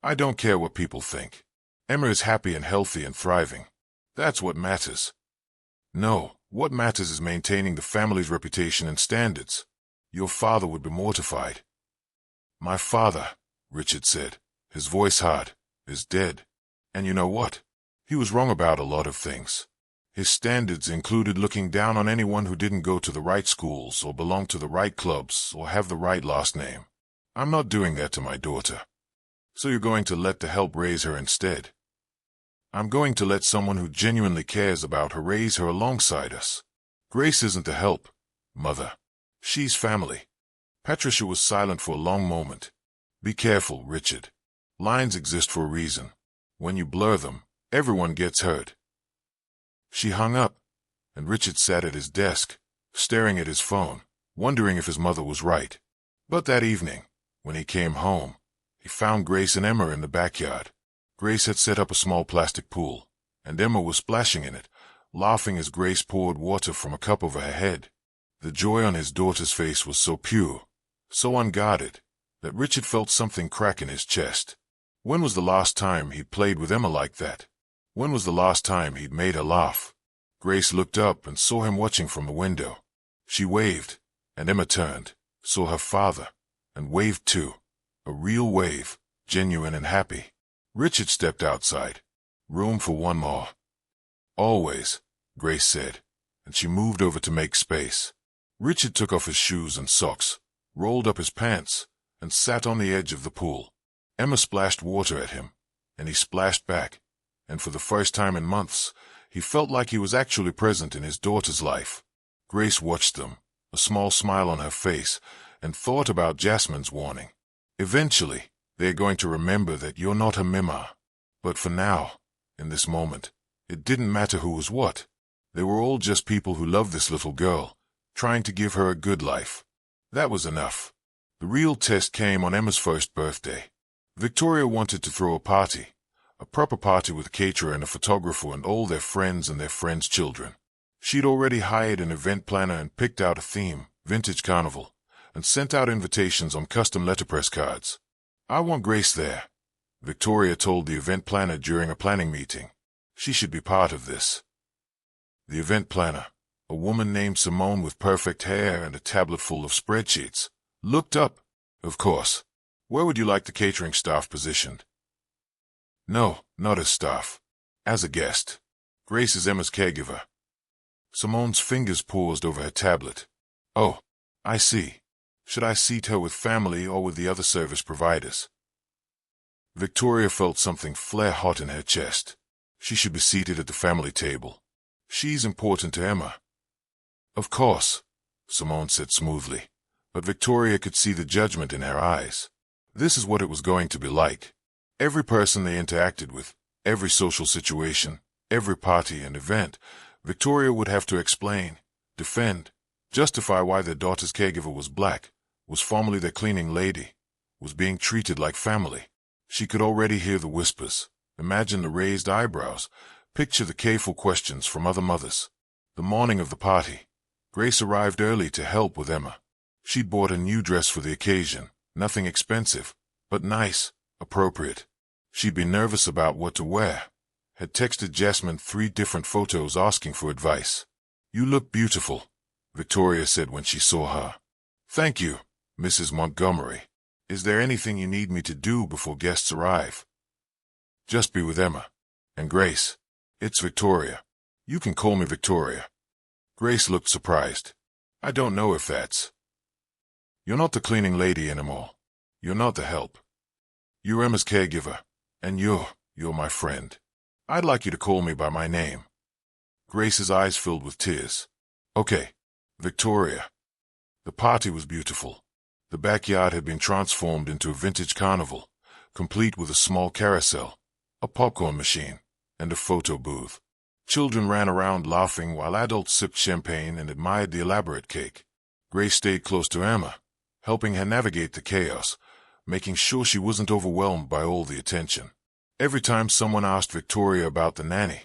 I don't care what people think. Emma is happy and healthy and thriving. That's what matters. No, what matters is maintaining the family's reputation and standards. Your father would be mortified. My father, Richard said, his voice hard, is dead. And you know what? He was wrong about a lot of things. His standards included looking down on anyone who didn't go to the right schools or belong to the right clubs or have the right last name. I'm not doing that to my daughter. So you're going to let the help raise her instead? I'm going to let someone who genuinely cares about her raise her alongside us. Grace isn't the help, Mother. She's family. Patricia was silent for a long moment. Be careful, Richard. Lines exist for a reason. When you blur them, everyone gets hurt. She hung up, and Richard sat at his desk, staring at his phone, wondering if his mother was right. But that evening, when he came home, he found Grace and Emma in the backyard. Grace had set up a small plastic pool, and Emma was splashing in it, laughing as Grace poured water from a cup over her head. The joy on his daughter's face was so pure, so unguarded, that Richard felt something crack in his chest. When was the last time he'd played with Emma like that? When was the last time he'd made her laugh? Grace looked up and saw him watching from the window. She waved, and Emma turned, saw her father, and waved too. A real wave, genuine and happy. Richard stepped outside. Room for one more. Always, Grace said, and she moved over to make space. Richard took off his shoes and socks, rolled up his pants, and sat on the edge of the pool. Emma splashed water at him, and he splashed back, and for the first time in months, he felt like he was actually present in his daughter's life. Grace watched them, a small smile on her face, and thought about Jasmine's warning. Eventually, they're going to remember that you're not a mima. But for now, in this moment, it didn't matter who was what. They were all just people who loved this little girl, trying to give her a good life. That was enough. The real test came on Emma's first birthday. Victoria wanted to throw a party, a proper party with a caterer and a photographer and all their friends and their friends' children. She'd already hired an event planner and picked out a theme, Vintage Carnival, and sent out invitations on custom letterpress cards. I want Grace there, Victoria told the event planner during a planning meeting. She should be part of this. The event planner, a woman named Simone with perfect hair and a tablet full of spreadsheets, looked up. Of course. Where would you like the catering staff positioned? No, not as staff. As a guest. Grace is Emma's caregiver. Simone's fingers paused over her tablet. Oh, I see. Should I seat her with family or with the other service providers? Victoria felt something flare hot in her chest. She should be seated at the family table. She's important to Emma. Of course, Simone said smoothly, but Victoria could see the judgment in her eyes. This is what it was going to be like. Every person they interacted with, every social situation, every party and event, Victoria would have to explain, defend, justify why their daughter's caregiver was black, was formerly their cleaning lady, was being treated like family. She could already hear the whispers, imagine the raised eyebrows, picture the careful questions from other mothers. The morning of the party, Grace arrived early to help with Emma. She'd bought a new dress for the occasion, nothing expensive, but nice, appropriate. She'd been nervous about what to wear, had texted Jasmine 3 different photos asking for advice. You look beautiful, Victoria said when she saw her. Thank you, Mrs. Montgomery. Is there anything you need me to do before guests arrive? Just be with Emma. And Grace. It's Victoria. You can call me Victoria. Grace looked surprised. I don't know if that's... You're not the cleaning lady anymore. You're not the help. You're Emma's caregiver, and you're my friend. I'd like you to call me by my name. Grace's eyes filled with tears. Okay, Victoria. The party was beautiful. The backyard had been transformed into a vintage carnival. complete with a small carousel, a popcorn machine, and a photo booth. Children ran around laughing while adults sipped champagne and admired the elaborate cake. Grace stayed close to Emma, helping her navigate the chaos, making sure she wasn't overwhelmed by all the attention. Every time someone asked Victoria about the nanny,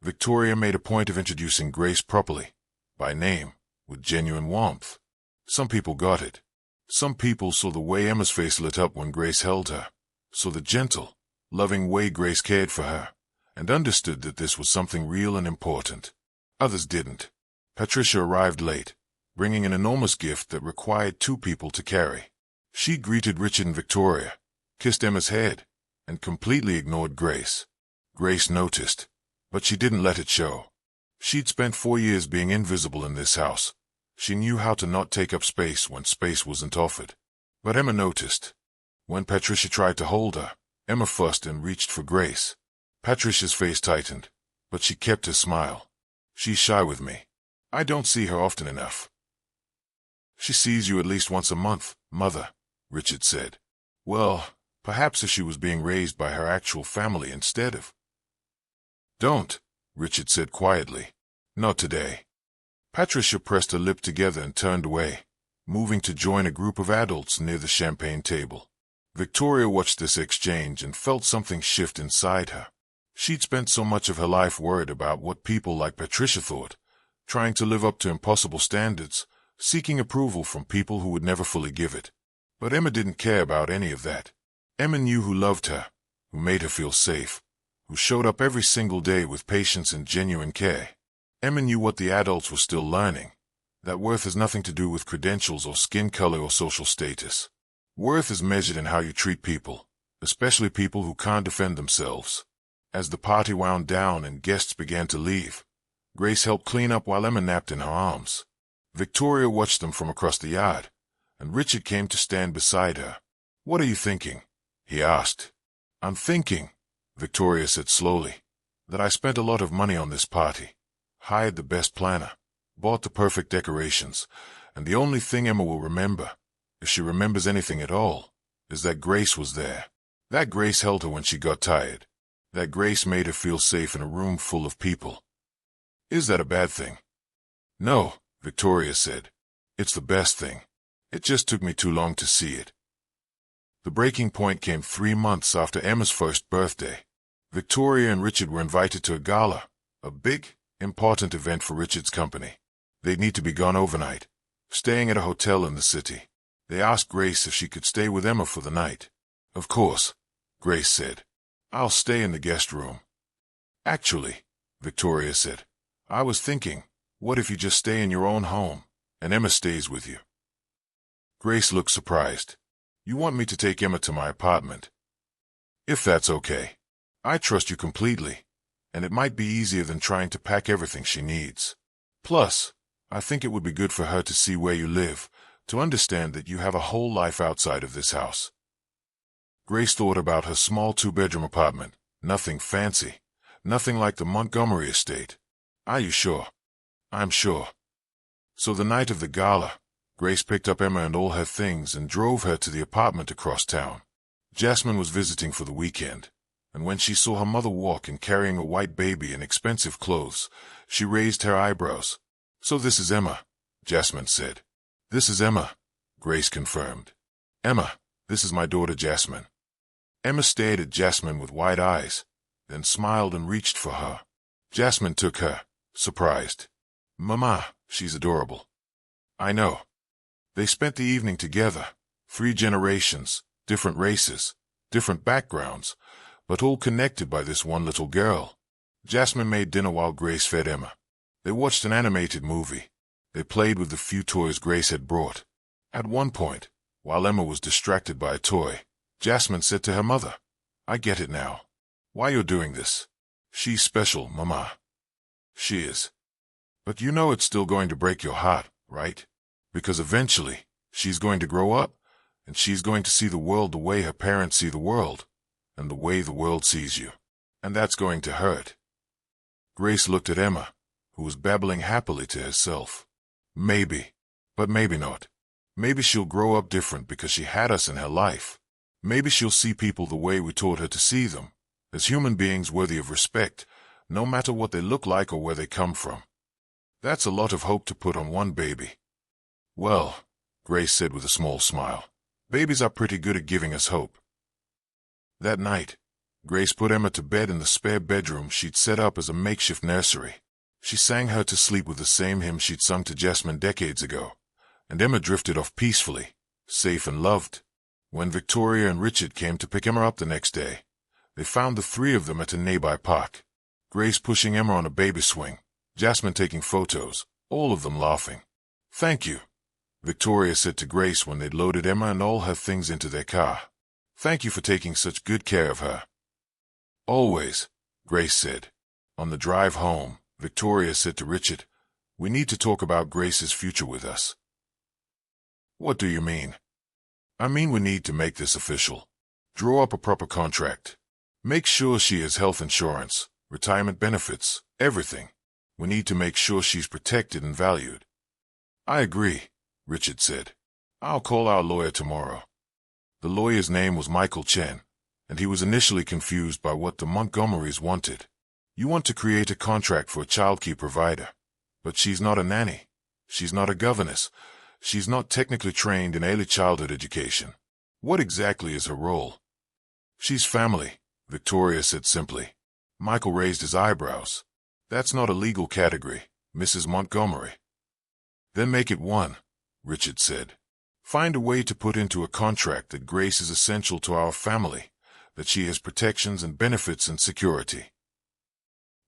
Victoria made a point of introducing Grace properly, by name, with genuine warmth. Some people got it. Some people saw the way Emma's face lit up when Grace held her, saw the gentle, loving way Grace cared for her, and understood that this was something real and important. Others didn't. Patricia arrived late, bringing an enormous gift that required 2 people to carry. She greeted Richard and Victoria, kissed Emma's head, and completely ignored Grace. Grace noticed, but she didn't let it show. She'd spent 4 years being invisible in this house. She knew how to not take up space when space wasn't offered. But Emma noticed. When Patricia tried to hold her, Emma fussed and reached for Grace. Patricia's face tightened, but she kept her smile. She's shy with me. I don't see her often enough. She sees you at least once a month, Mother, Richard said. Well, perhaps if she was being raised by her actual family instead of... Don't, Richard said quietly. Not today. Patricia pressed her lips together and turned away, moving to join a group of adults near the champagne table. Victoria watched this exchange and felt something shift inside her. She'd spent so much of her life worried about what people like Patricia thought, trying to live up to impossible standards, seeking approval from people who would never fully give it. But Emma didn't care about any of that. Emma knew who loved her, who made her feel safe, who showed up every single day with patience and genuine care. Emma knew what the adults were still learning, that worth has nothing to do with credentials or skin color or social status. Worth is measured in how you treat people, especially people who can't defend themselves. As the party wound down and guests began to leave, Grace helped clean up while Emma napped in her arms. Victoria watched them from across the yard, and Richard came to stand beside her. What are you thinking? He asked. I'm thinking, Victoria said slowly, that I spent a lot of money on this party. Hired the best planner, bought the perfect decorations, and the only thing Emma will remember, if she remembers anything at all, is that Grace was there. That Grace held her when she got tired. That Grace made her feel safe in a room full of people. Is that a bad thing? No, Victoria said. It's the best thing. It just took me too long to see it. The breaking point came 3 months after Emma's first birthday. Victoria and Richard were invited to a gala, a big, important event for Richard's company. They'd need to be gone overnight, staying at a hotel in the city. They asked Grace if she could stay with Emma for the night. Of course, Grace said. I'll stay in the guest room. Actually, Victoria said, I was thinking, what if you just stay in your own home, and Emma stays with you? Grace looked surprised. You want me to take Emma to my apartment? If that's okay. I trust you completely, and it might be easier than trying to pack everything she needs. Plus, I think it would be good for her to see where you live, to understand that you have a whole life outside of this house. Grace thought about her small 2-bedroom apartment. Nothing fancy. Nothing like the Montgomery estate. Are you sure? I'm sure. So the night of the gala, Grace picked up Emma and all her things and drove her to the apartment across town. Jasmine was visiting for the weekend, and when she saw her mother walk in carrying a white baby in expensive clothes, she raised her eyebrows. So this is Emma, Jasmine said. This is Emma, Grace confirmed. Emma, this is my daughter Jasmine. Emma stared at Jasmine with wide eyes, then smiled and reached for her. Jasmine took her, surprised. Mama, she's adorable. I know. They spent the evening together, 3 generations, different races, different backgrounds, but all connected by this one little girl. Jasmine made dinner while Grace fed Emma. They watched an animated movie. They played with the few toys Grace had brought. At one point, while Emma was distracted by a toy, Jasmine said to her mother, I get it now. Why you're doing this. She's special, Mama. She is. But you know it's still going to break your heart, right? Because eventually, she's going to grow up, and she's going to see the world the way her parents see the world, and the way the world sees you. And that's going to hurt. Grace looked at Emma, who was babbling happily to herself. Maybe, but maybe not. Maybe she'll grow up different because she had us in her life. Maybe she'll see people the way we taught her to see them, as human beings worthy of respect, no matter what they look like or where they come from. That's a lot of hope to put on one baby. Well, Grace said with a small smile, babies are pretty good at giving us hope. That night, Grace put Emma to bed in the spare bedroom she'd set up as a makeshift nursery. She sang her to sleep with the same hymn she'd sung to Jasmine decades ago, and Emma drifted off peacefully, safe and loved. When Victoria and Richard came to pick Emma up the next day, they found the three of them at a nearby park. Grace pushing Emma on a baby swing, Jasmine taking photos, all of them laughing. "Thank you," Victoria said to Grace when they'd loaded Emma and all her things into their car. "Thank you for taking such good care of her." "Always," Grace said. On the drive home, Victoria said to Richard, "We need to talk about Grace's future with us." "What do you mean?" "I mean we need to make this official. Draw up a proper contract. Make sure she has health insurance, retirement benefits, everything. We need to make sure she's protected and valued." "I agree," Richard said. "I'll call our lawyer tomorrow." The lawyer's name was Michael Chen, and he was initially confused by what the Montgomerys wanted. "You want to create a contract for a childcare provider, but she's not a nanny. She's not a governess. She's not technically trained in early childhood education. What exactly is her role?" "She's family," Victoria said simply. Michael raised his eyebrows. "That's not a legal category, Mrs. Montgomery." "Then make it one," Richard said. "Find a way to put into a contract that Grace is essential to our family, that she has protections and benefits and security."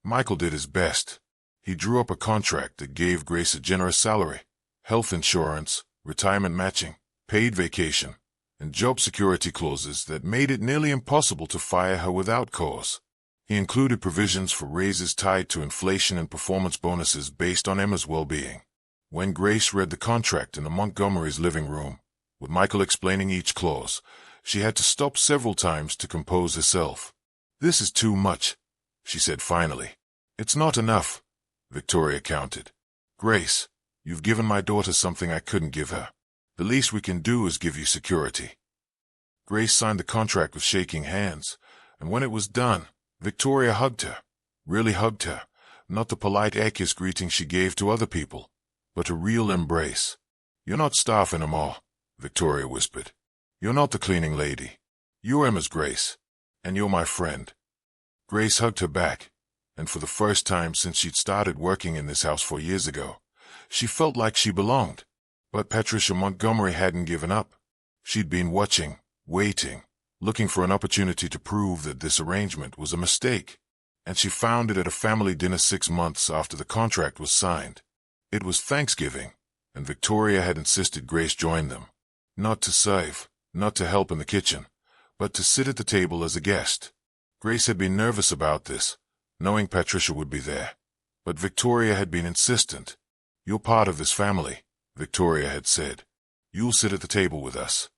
Michael did his best. He drew up a contract that gave Grace a generous salary, health insurance, retirement matching, paid vacation, and job security clauses that made it nearly impossible to fire her without cause. He included provisions for raises tied to inflation and performance bonuses based on Emma's well-being. When Grace read the contract in the Montgomerys' living room, with Michael explaining each clause, she had to stop several times to compose herself. "This is too much," she said finally. "It's not enough," Victoria countered. "Grace, you've given my daughter something I couldn't give her. The least we can do is give you security." Grace signed the contract with shaking hands, and when it was done, Victoria hugged her, really hugged her, not the polite air-kiss greeting she gave to other people, but a real embrace. "You're not staff anymore," Victoria whispered. "You're not the cleaning lady. You're Emma's Grace, and you're my friend." Grace hugged her back, and for the first time since she'd started working in this house 4 years ago, she felt like she belonged. But Patricia Montgomery hadn't given up. She'd been watching, waiting, looking for an opportunity to prove that this arrangement was a mistake, and she found it at a family dinner 6 months after the contract was signed. It was Thanksgiving, and Victoria had insisted Grace join them. Not to serve, not to help in the kitchen, but to sit at the table as a guest. Grace had been nervous about this, knowing Patricia would be there, but Victoria had been insistent. "You're part of this family," Victoria had said. "You'll sit at the table with us."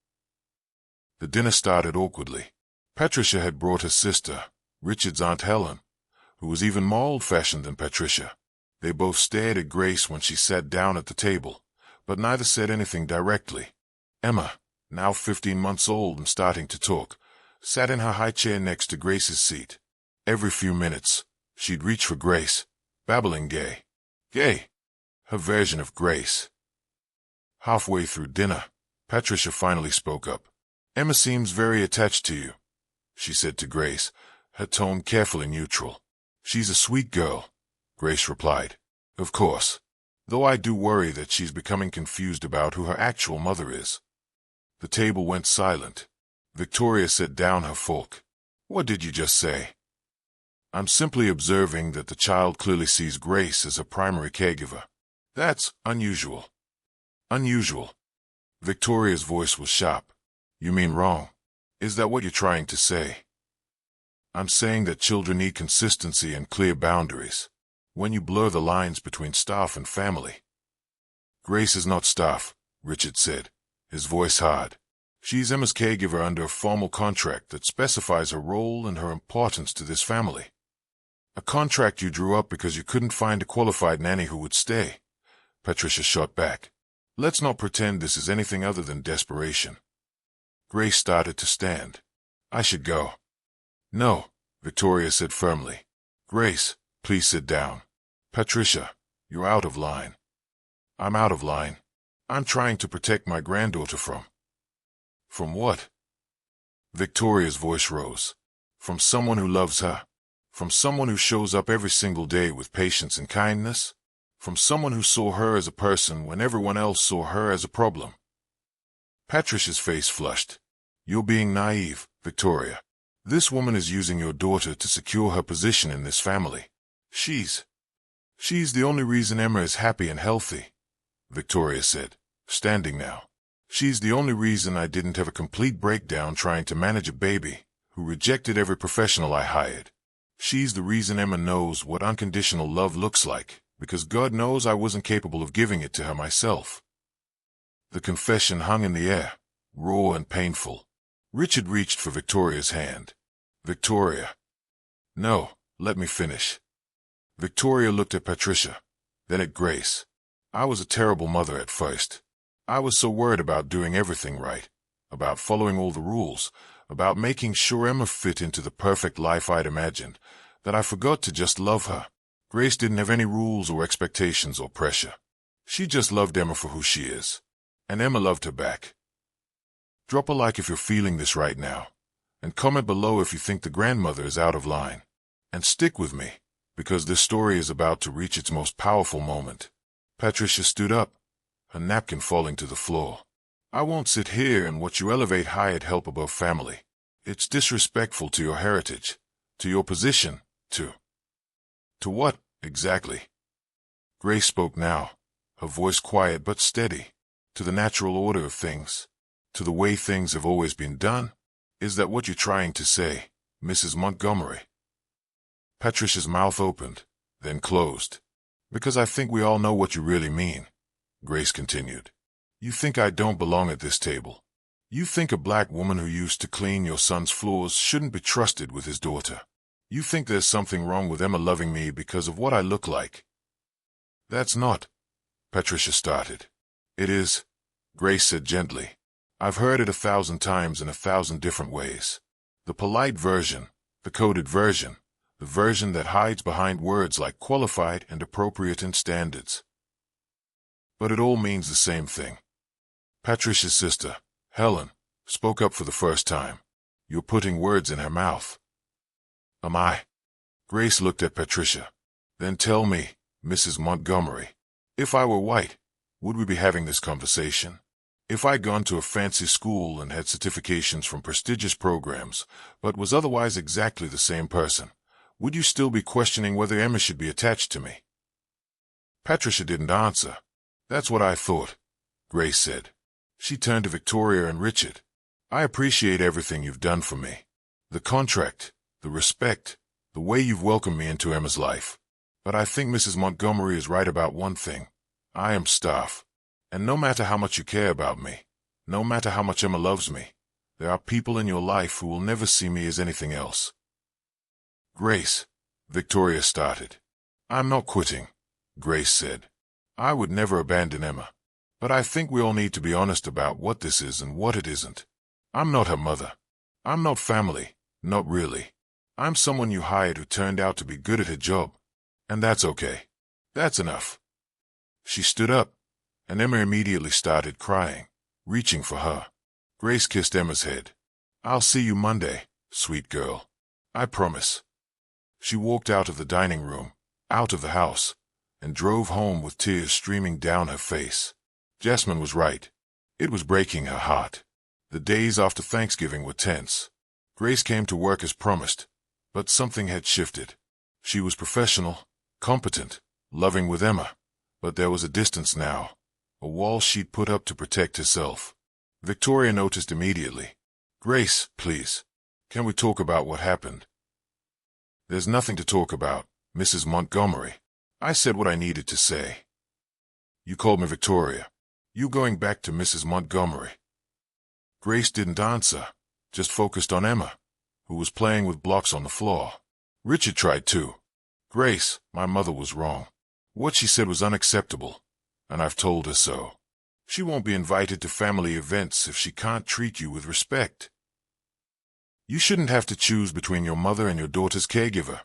The dinner started awkwardly. Patricia had brought her sister, Richard's Aunt Helen, who was even more old-fashioned than Patricia. They both stared at Grace when she sat down at the table, but neither said anything directly. Emma, now 15 months old and starting to talk, sat in her high chair next to Grace's seat. Every few minutes, she'd reach for Grace, babbling gay. Her version of Grace. Halfway through dinner, Patricia finally spoke up. "Emma seems very attached to you," she said to Grace, her tone carefully neutral. "She's a sweet girl," Grace replied. "Of course. Though I do worry that she's becoming confused about who her actual mother is." The table went silent. Victoria set down her fork. "What did you just say?" "I'm simply observing that the child clearly sees Grace as a primary caregiver. That's unusual." "Unusual?" Victoria's voice was sharp. "You mean wrong? Is that what you're trying to say?" "I'm saying that children need consistency and clear boundaries. When you blur the lines between staff and family." "Grace is not staff," Richard said, his voice hard. "She's Emma's caregiver under a formal contract that specifies her role and her importance to this family. A contract you drew up because you couldn't find a qualified nanny who would stay," Patricia shot back. "Let's not pretend this is anything other than desperation." Grace started to stand. I should go. No, Victoria said firmly. Grace, please sit down. Patricia, you're out of line. I'm out of line. I'm trying to protect my granddaughter from... From what? Victoria's voice rose. From someone who loves her. From someone who shows up every single day with patience and kindness. From someone who saw her as a person when everyone else saw her as a problem. Patricia's face flushed. You're being naive, Victoria. This woman is using your daughter to secure her position in this family. She's the only reason Emma is happy and healthy, Victoria said, standing now. She's the only reason I didn't have a complete breakdown trying to manage a baby who rejected every professional I hired. She's the reason Emma knows what unconditional love looks like, because God knows I wasn't capable of giving it to her myself. The confession hung in the air, raw and painful. Richard reached for Victoria's hand. Victoria. No, let me finish. Victoria looked at Patricia, then at Grace. I was a terrible mother at first. I was so worried about doing everything right, about following all the rules, about making sure Emma fit into the perfect life I'd imagined, that I forgot to just love her. Grace didn't have any rules or expectations or pressure. She just loved Emma for who she is. And Emma loved her back. Drop a like if you're feeling this right now, and comment below if you think the grandmother is out of line. And stick with me, because this story is about to reach its most powerful moment. Patricia stood up, her napkin falling to the floor. I won't sit here and watch you elevate hired help above family. It's disrespectful to your heritage, to your position, to what, exactly? Grace spoke now, her voice quiet but steady. To the natural order of things, to the way things have always been done? Is that what you're trying to say, Mrs. Montgomery? Patricia's mouth opened, then closed. Because I think we all know what you really mean, Grace continued. You think I don't belong at this table. You think a black woman who used to clean your son's floors shouldn't be trusted with his daughter. You think there's something wrong with Emma loving me because of what I look like. That's not, Patricia started. It is, Grace said gently. I've heard it 1,000 times in 1,000 different ways. The polite version, the coded version, the version that hides behind words like qualified and appropriate and standards. But it all means the same thing. Patricia's sister, Helen, spoke up for the first time. You're putting words in her mouth. Am I? Grace looked at Patricia. Then tell me, Mrs. Montgomery, if I were white, would we be having this conversation? If I'd gone to a fancy school and had certifications from prestigious programs, but was otherwise exactly the same person, would you still be questioning whether Emma should be attached to me? Patricia didn't answer. That's what I thought, Grace said. She turned to Victoria and Richard. I appreciate everything you've done for me. The contract, the respect, the way you've welcomed me into Emma's life. But I think Mrs. Montgomery is right about one thing. I am staff. And no matter how much you care about me, no matter how much Emma loves me, there are people in your life who will never see me as anything else. Grace, Victoria started. I'm not quitting, Grace said. I would never abandon Emma. But I think we all need to be honest about what this is and what it isn't. I'm not her mother. I'm not family, not really. I'm someone you hired who turned out to be good at her job. And that's okay. That's enough. She stood up, and Emma immediately started crying, reaching for her. Grace kissed Emma's head. I'll see you Monday, sweet girl. I promise. She walked out of the dining room, out of the house, and drove home with tears streaming down her face. Jasmine was right. It was breaking her heart. The days after Thanksgiving were tense. Grace came to work as promised, but something had shifted. She was professional, competent, loving with Emma, but there was a distance now, a wall she'd put up to protect herself. Victoria noticed immediately. Grace, please, can we talk about what happened? There's nothing to talk about, Mrs. Montgomery. I said what I needed to say. You called me Victoria. You going back to Mrs. Montgomery. Grace didn't answer, just focused on Emma, who was playing with blocks on the floor. Richard tried too. Grace, my mother was wrong. What she said was unacceptable, and I've told her so. She won't be invited to family events if she can't treat you with respect. You shouldn't have to choose between your mother and your daughter's caregiver,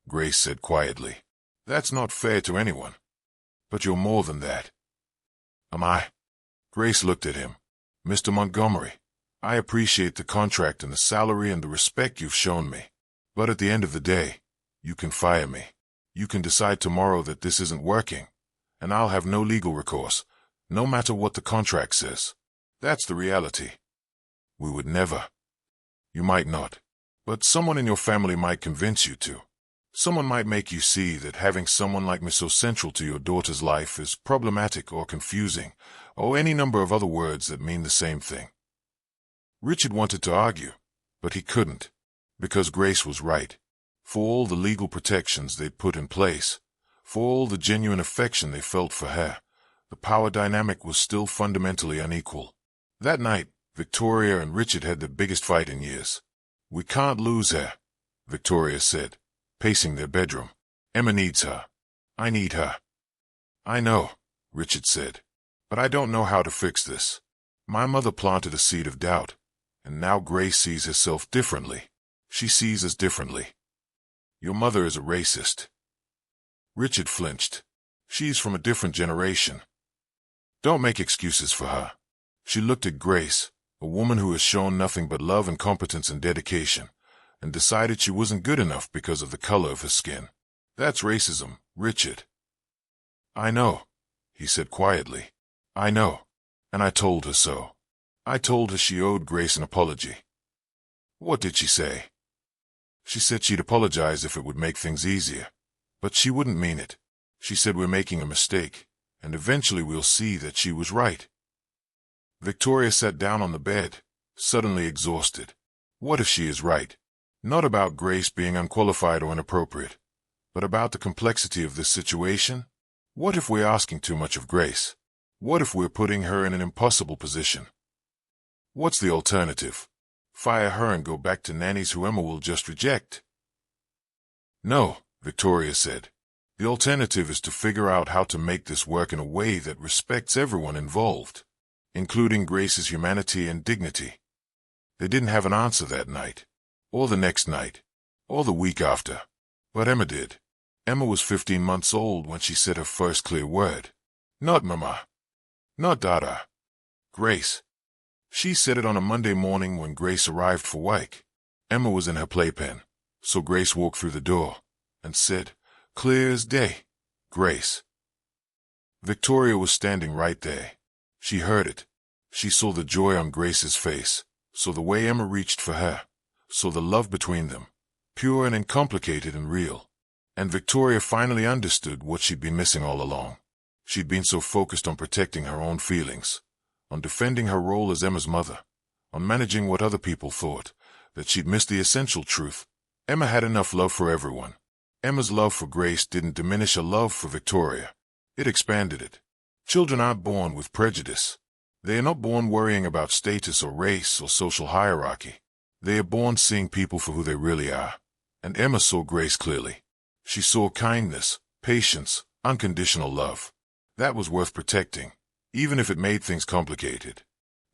Grace said quietly. That's not fair to anyone. But you're more than that. Am I? Grace looked at him. Mr. Montgomery, I appreciate the contract and the salary and the respect you've shown me. But at the end of the day, you can fire me. You can decide tomorrow that this isn't working, and I'll have no legal recourse, no matter what the contract says. That's the reality. We would never. You might not, but someone in your family might convince you to. Someone might make you see that having someone like me so central to your daughter's life is problematic or confusing, or any number of other words that mean the same thing. Richard wanted to argue, but he couldn't, because Grace was right. For all the legal protections they'd put in place, for all the genuine affection they felt for her, the power dynamic was still fundamentally unequal. That night, Victoria and Richard had the biggest fight in years. We can't lose her, Victoria said, pacing their bedroom. Emma needs her. I need her. I know, Richard said, but I don't know how to fix this. My mother planted a seed of doubt, and now Grace sees herself differently. She sees us differently. Your mother is a racist. Richard flinched. She's from a different generation. Don't make excuses for her. She looked at Grace, a woman who has shown nothing but love and competence and dedication, and decided she wasn't good enough because of the color of her skin. That's racism, Richard. I know, he said quietly. I know, and I told her so. I told her she owed Grace an apology. What did she say? She said she'd apologize if it would make things easier, but she wouldn't mean it. She said we're making a mistake, and eventually we'll see that she was right. Victoria sat down on the bed, suddenly exhausted. What if she is right? Not about Grace being unqualified or inappropriate, but about the complexity of this situation? What if we're asking too much of Grace? What if we're putting her in an impossible position? What's the alternative? Fire her and go back to nannies who Emma will just reject? No, Victoria said. The alternative is to figure out how to make this work in a way that respects everyone involved, including Grace's humanity and dignity. They didn't have an answer that night, or the next night, or the week after, but Emma did. Emma was 15 months old when she said her first clear word. Not Mama. Not Dada. Grace. She said it on a Monday morning when Grace arrived for work. Emma was in her playpen, so Grace walked through the door and said, "Clear as day, Grace." Victoria was standing right there. She heard it. She saw the joy on Grace's face, saw the way Emma reached for her, saw the love between them, pure and uncomplicated and real. And Victoria finally understood what she'd been missing all along. She'd been so focused on protecting her own feelings, on defending her role as Emma's mother, on managing what other people thought, that she'd missed the essential truth. Emma had enough love for everyone. Emma's love for Grace didn't diminish her love for Victoria. It expanded it. Children aren't born with prejudice. They are not born worrying about status or race or social hierarchy. They are born seeing people for who they really are. And Emma saw Grace clearly. She saw kindness, patience, unconditional love. That was worth protecting, even if it made things complicated.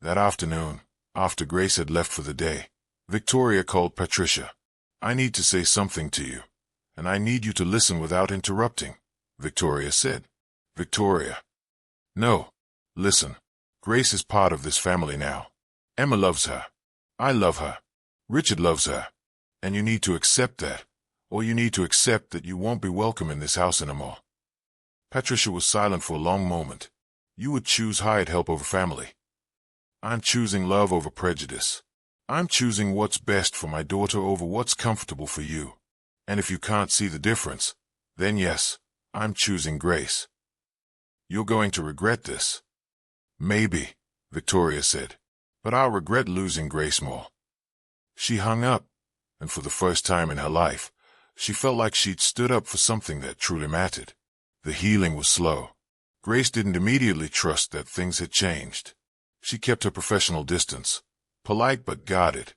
That afternoon, after Grace had left for the day, Victoria called Patricia. "I need to say something to you, and I need you to listen without interrupting," Victoria said. Victoria. No. Listen. Grace is part of this family now. Emma loves her. I love her. Richard loves her. And you need to accept that, or you need to accept that you won't be welcome in this house anymore. Patricia was silent for a long moment. You would choose hired help over family. I'm choosing love over prejudice. I'm choosing what's best for my daughter over what's comfortable for you. And if you can't see the difference, then yes, I'm choosing Grace. You're going to regret this. Maybe, Victoria said, but I'll regret losing Grace more. She hung up, and for the first time in her life, she felt like she'd stood up for something that truly mattered. The healing was slow. Grace didn't immediately trust that things had changed. She kept her professional distance, polite but guarded.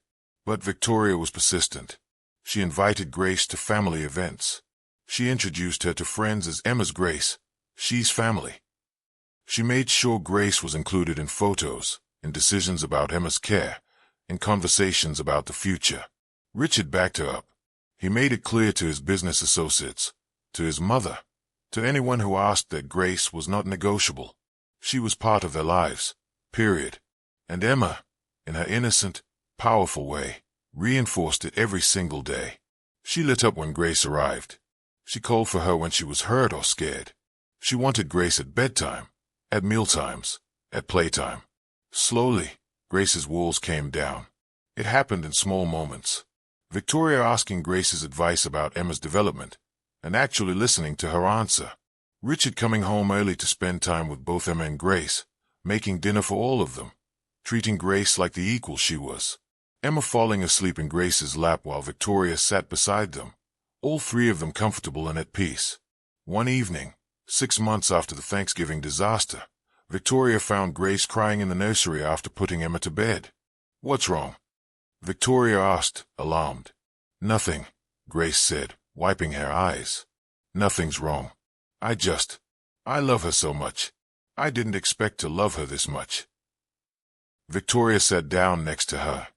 But Victoria was persistent. She invited Grace to family events. She introduced her to friends as Emma's Grace. She's family. She made sure Grace was included in photos, in decisions about Emma's care, in conversations about the future. Richard backed her up. He made it clear to his business associates, to his mother, to anyone who asked that Grace was not negotiable. She was part of their lives, period. And Emma, in her innocent, powerful way, reinforced it every single day. She lit up when Grace arrived. She called for her when she was hurt or scared. She wanted Grace at bedtime, at mealtimes, at playtime. Slowly, Grace's walls came down. It happened in small moments. Victoria asking Grace's advice about Emma's development, and actually listening to her answer. Richard coming home early to spend time with both Emma and Grace, making dinner for all of them, treating Grace like the equal she was. Emma falling asleep in Grace's lap while Victoria sat beside them, all three of them comfortable and at peace. One evening, 6 months after the Thanksgiving disaster, Victoria found Grace crying in the nursery after putting Emma to bed. "What's wrong?" Victoria asked, alarmed. "Nothing," Grace said, wiping her eyes. "Nothing's wrong. I love her so much. I didn't expect to love her this much." Victoria sat down next to her.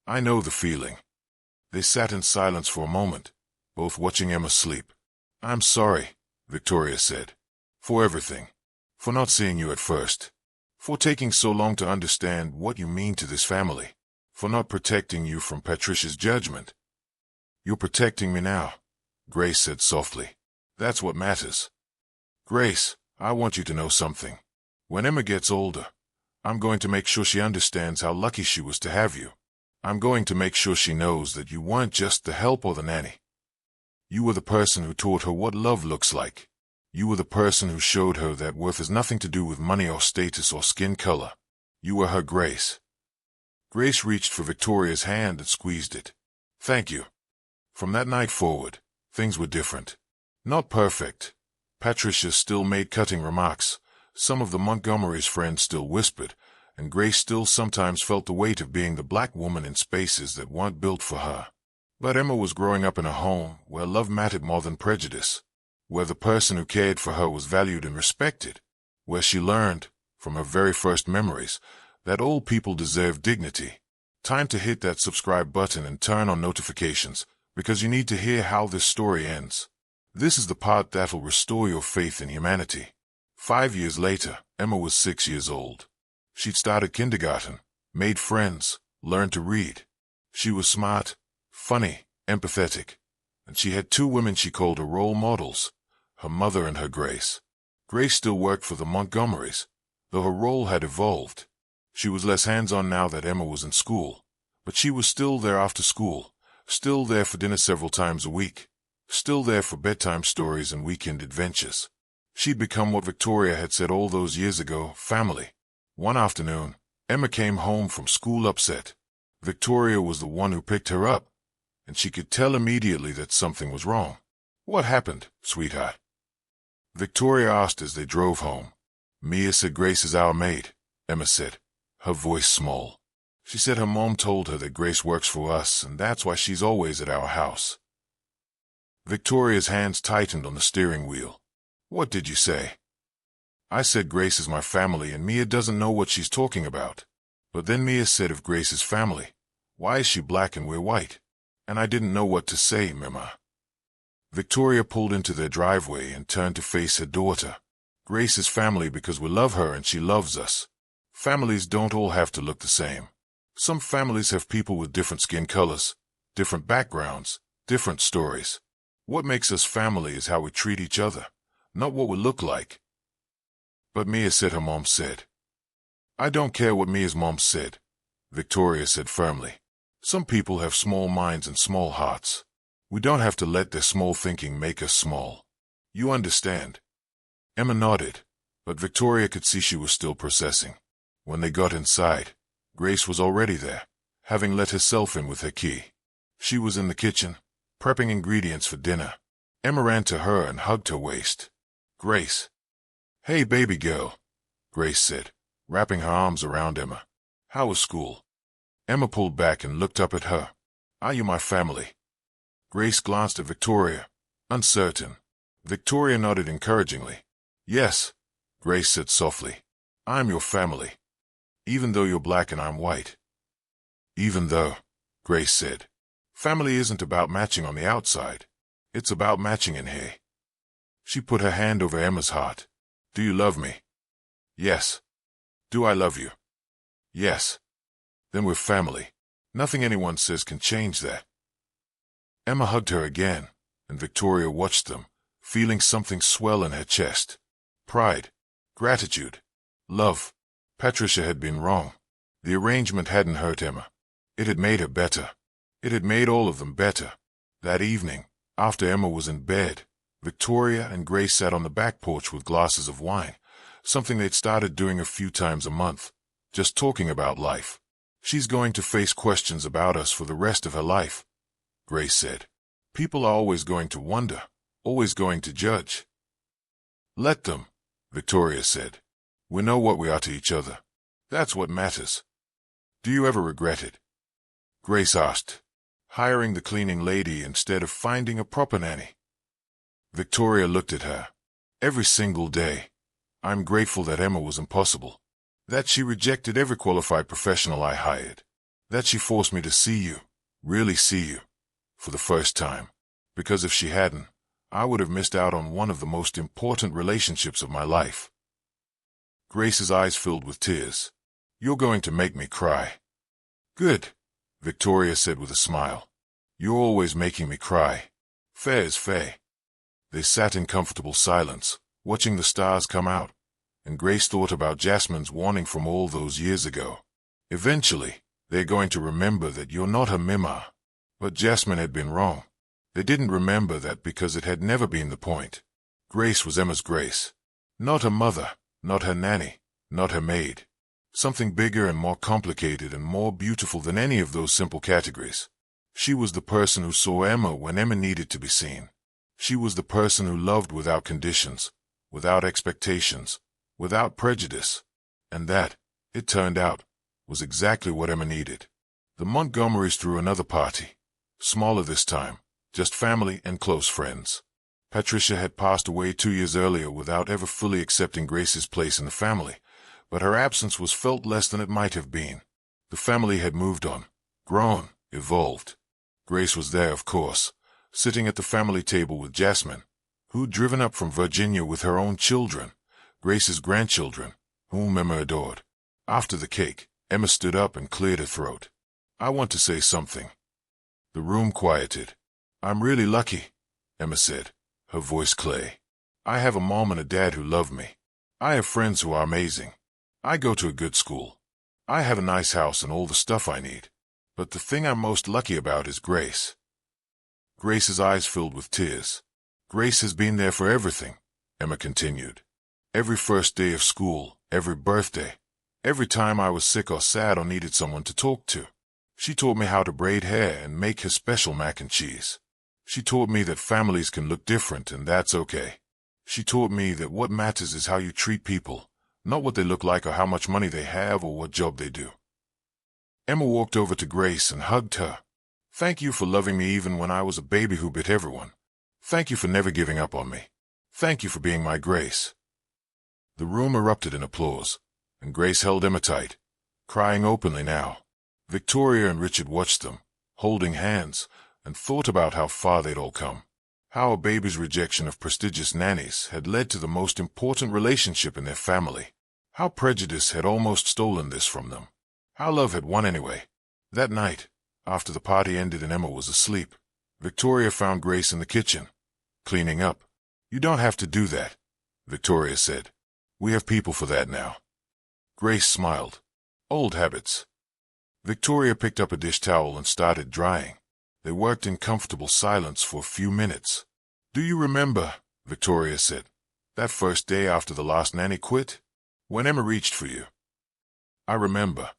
"I know the feeling." They sat in silence for a moment, both watching Emma sleep. "I'm sorry," Victoria said, "for everything. For not seeing you at first. For taking so long to understand what you mean to this family. For not protecting you from Patricia's judgment." "You're protecting me now," Grace said softly. "That's what matters. Grace, I want you to know something. When Emma gets older, I'm going to make sure she understands how lucky she was to have you. I'm going to make sure she knows that you weren't just the help or the nanny. You were the person who taught her what love looks like. You were the person who showed her that worth has nothing to do with money or status or skin color. You were her Grace." Grace reached for Victoria's hand and squeezed it. "Thank you." From that night forward, things were different. Not perfect. Patricia still made cutting remarks, some of the Montgomery's friends still whispered, and Grace still sometimes felt the weight of being the black woman in spaces that weren't built for her. But Emma was growing up in a home where love mattered more than prejudice, where the person who cared for her was valued and respected, where she learned, from her very first memories, that all people deserve dignity. Time to hit that subscribe button and turn on notifications, because you need to hear how this story ends. This is the part that'll restore your faith in humanity. 5 years later, Emma was 6 years old. She'd started kindergarten, made friends, learned to read. She was smart, funny, empathetic, and she had 2 women she called her role models, her mother and her Grace. Grace still worked for the Montgomerys, though her role had evolved. She was less hands-on now that Emma was in school, but she was still there after school, still there for dinner several times a week, still there for bedtime stories and weekend adventures. She'd become what Victoria had said all those years ago, family. One afternoon, Emma came home from school upset. Victoria was the one who picked her up, and she could tell immediately that something was wrong. "What happened, sweetheart?" Victoria asked as they drove home. "Mia said Grace is our maid," Emma said, her voice small. "She said her mom told her that Grace works for us, and that's why she's always at our house." Victoria's hands tightened on the steering wheel. "What did you say?" "I said Grace is my family and Mia doesn't know what she's talking about." But then Mia said if Grace is family, why is she black and we're white? And I didn't know what to say, Mima. Victoria pulled into their driveway and turned to face her daughter. "Grace is family because we love her and she loves us. Families don't all have to look the same. Some families have people with different skin colors, different backgrounds, different stories. What makes us family is how we treat each other, not what we look like." "But Mia said," her mom said. "I don't care what Mia's mom said," Victoria said firmly. "Some people have small minds and small hearts. We don't have to let their small thinking make us small. You understand?" Emma nodded, but Victoria could see she was still processing. When they got inside, Grace was already there, having let herself in with her key. She was in the kitchen, prepping ingredients for dinner. Emma ran to her and hugged her waist. "Grace." "Hey, baby girl," Grace said, wrapping her arms around Emma. "How was school?" Emma pulled back and looked up at her. "Are you my family?" Grace glanced at Victoria, uncertain. Victoria nodded encouragingly. "Yes," Grace said softly. I'm your family. Even though you're black and I'm white. Even though, Grace said. Family isn't about matching on the outside. It's about matching in here. She put her hand over Emma's heart. Do you love me? Yes. Do I love you? Yes. Then we're family. Nothing anyone says can change that. Emma hugged her again, and Victoria watched them, feeling something swell in her chest. Pride, gratitude, love. Patricia had been wrong. The arrangement hadn't hurt Emma. It had made her better. It had made all of them better. That evening, after Emma was in bed, Victoria and Grace sat on the back porch with glasses of wine, something they'd started doing a few times a month, just talking about life. She's going to face questions about us for the rest of her life, Grace said. People are always going to wonder, always going to judge. Let them, Victoria said. We know what we are to each other. That's what matters. Do you ever regret it? Grace asked. Hiring the cleaning lady instead of finding a proper nanny. Victoria looked at her. Every single day. I'm grateful that Emma was impossible. That she rejected every qualified professional I hired. That she forced me to see you, really see you, for the first time. Because if she hadn't, I would have missed out on one of the most important relationships of my life. Grace's eyes filled with tears. You're going to make me cry. Good, Victoria said with a smile. You're always making me cry. Fair is fair. They sat in comfortable silence, watching the stars come out, and Grace thought about Jasmine's warning from all those years ago. Eventually, they're going to remember that you're not a mima. But Jasmine had been wrong. They didn't remember that because it had never been the point. Grace was Emma's Grace. Not her mother, not her nanny, not her maid. Something bigger and more complicated and more beautiful than any of those simple categories. She was the person who saw Emma when Emma needed to be seen. She was the person who loved without conditions, without expectations, without prejudice. And that, it turned out, was exactly what Emma needed. The Montgomerys threw another party. Smaller this time, just family and close friends. Patricia had passed away 2 years earlier without ever fully accepting Grace's place in the family, but her absence was felt less than it might have been. The family had moved on, grown, evolved. Grace was there, of course, sitting at the family table with Jasmine, who'd driven up from Virginia with her own children, Grace's grandchildren, whom Emma adored. After the cake, Emma stood up and cleared her throat. I want to say something. The room quieted. I'm really lucky, Emma said, her voice clay. I have a mom and a dad who love me. I have friends who are amazing. I go to a good school. I have a nice house and all the stuff I need. But the thing I'm most lucky about is Grace. Grace's eyes filled with tears. Grace has been there for everything, Emma continued. Every first day of school, every birthday, every time I was sick or sad or needed someone to talk to. She taught me how to braid hair and make her special mac and cheese. She taught me that families can look different and that's okay. She taught me that what matters is how you treat people, not what they look like or how much money they have or what job they do. Emma walked over to Grace and hugged her. Thank you for loving me even when I was a baby who bit everyone. Thank you for never giving up on me. Thank you for being my Grace. The room erupted in applause, and Grace held Emma tight, crying openly now. Victoria and Richard watched them, holding hands, and thought about how far they'd all come. How a baby's rejection of prestigious nannies had led to the most important relationship in their family. How prejudice had almost stolen this from them. How love had won anyway. That night, after the party ended and Emma was asleep, Victoria found Grace in the kitchen, cleaning up. You don't have to do that, Victoria said. We have people for that now. Grace smiled. Old habits. Victoria picked up a dish towel and started drying. They worked in comfortable silence for a few minutes. Do you remember, Victoria said, that first day after the last nanny quit? When Emma reached for you? I remember.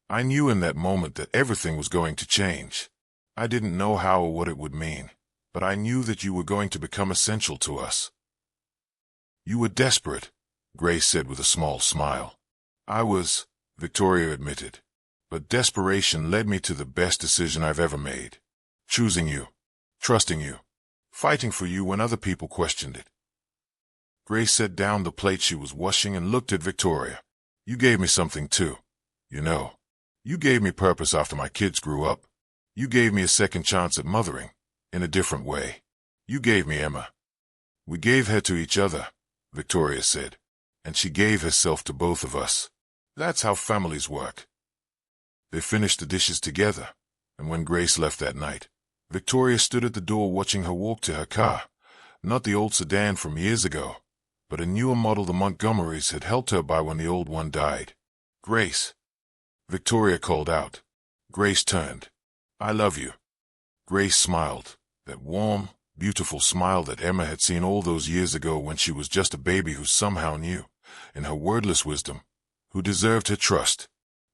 I knew in that moment that everything was going to change. I didn't know how or what it would mean, but I knew that you were going to become essential to us. You were desperate, Grace said with a small smile. I was, Victoria admitted, but desperation led me to the best decision I've ever made. Choosing you, trusting you, fighting for you when other people questioned it. Grace set down the plate she was washing and looked at Victoria. You gave me something too. You know. You gave me purpose after my kids grew up. You gave me a second chance at mothering, in a different way. You gave me Emma. We gave her to each other, Victoria said, and she gave herself to both of us. That's how families work. They finished the dishes together, and when Grace left that night, Victoria stood at the door watching her walk to her car. Not the old sedan from years ago, but a newer model the Montgomerys had helped her buy when the old one died. Grace. Victoria called out. Grace turned. I love you. Grace smiled, that warm, beautiful smile that Emma had seen all those years ago when she was just a baby who somehow knew, in her wordless wisdom, who deserved her trust.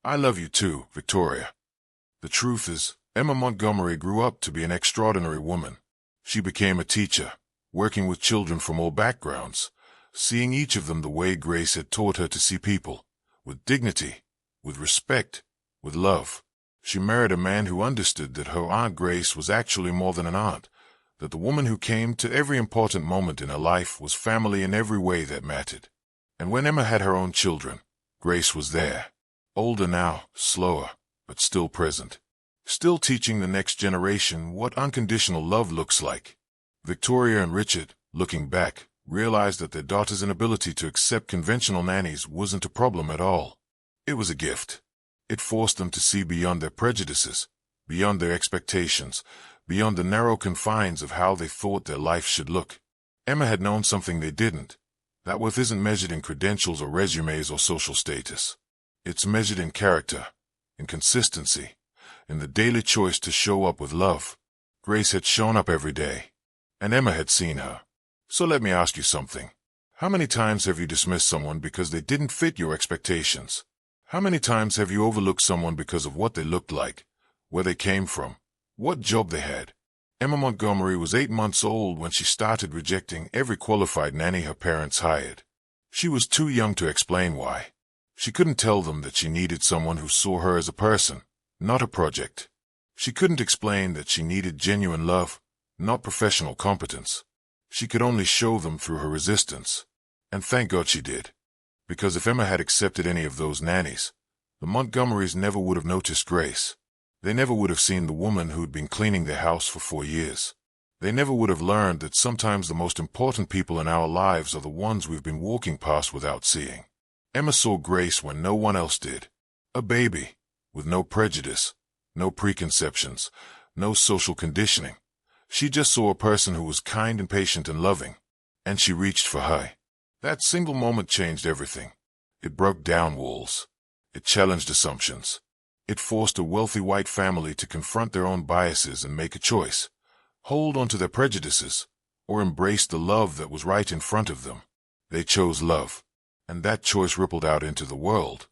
I love you too, Victoria. The truth is, Emma Montgomery grew up to be an extraordinary woman. She became a teacher, working with children from all backgrounds, seeing each of them the way Grace had taught her to see people, with dignity, with respect, with love. She married a man who understood that her Aunt Grace was actually more than an aunt, that the woman who came to every important moment in her life was family in every way that mattered. And when Emma had her own children, Grace was there. Older now, slower, but still present. Still teaching the next generation what unconditional love looks like. Victoria and Richard, looking back, realized that their daughter's inability to accept conventional nannies wasn't a problem at all. It was a gift. It forced them to see beyond their prejudices, beyond their expectations, beyond the narrow confines of how they thought their life should look. Emma had known something they didn't. That worth isn't measured in credentials or resumes or social status. It's measured in character, in consistency, in the daily choice to show up with love. Grace had shown up every day, and Emma had seen her. So let me ask you something. How many times have you dismissed someone because they didn't fit your expectations? How many times have you overlooked someone because of what they looked like, where they came from, what job they had? Emma Montgomery was 8 months old when she started rejecting every qualified nanny her parents hired. She was too young to explain why. She couldn't tell them that she needed someone who saw her as a person, not a project. She couldn't explain that she needed genuine love, not professional competence. She could only show them through her resistance. And thank God she did. Because if Emma had accepted any of those nannies, the Montgomerys never would have noticed Grace. They never would have seen the woman who'd been cleaning their house for 4 years. They never would have learned that sometimes the most important people in our lives are the ones we've been walking past without seeing. Emma saw Grace when no one else did. A baby, with no prejudice, no preconceptions, no social conditioning. She just saw a person who was kind and patient and loving, and she reached for her. That single moment changed everything. It broke down walls. It challenged assumptions. It forced a wealthy white family to confront their own biases and make a choice. Hold on to their prejudices, or embrace the love that was right in front of them. They chose love, and that choice rippled out into the world.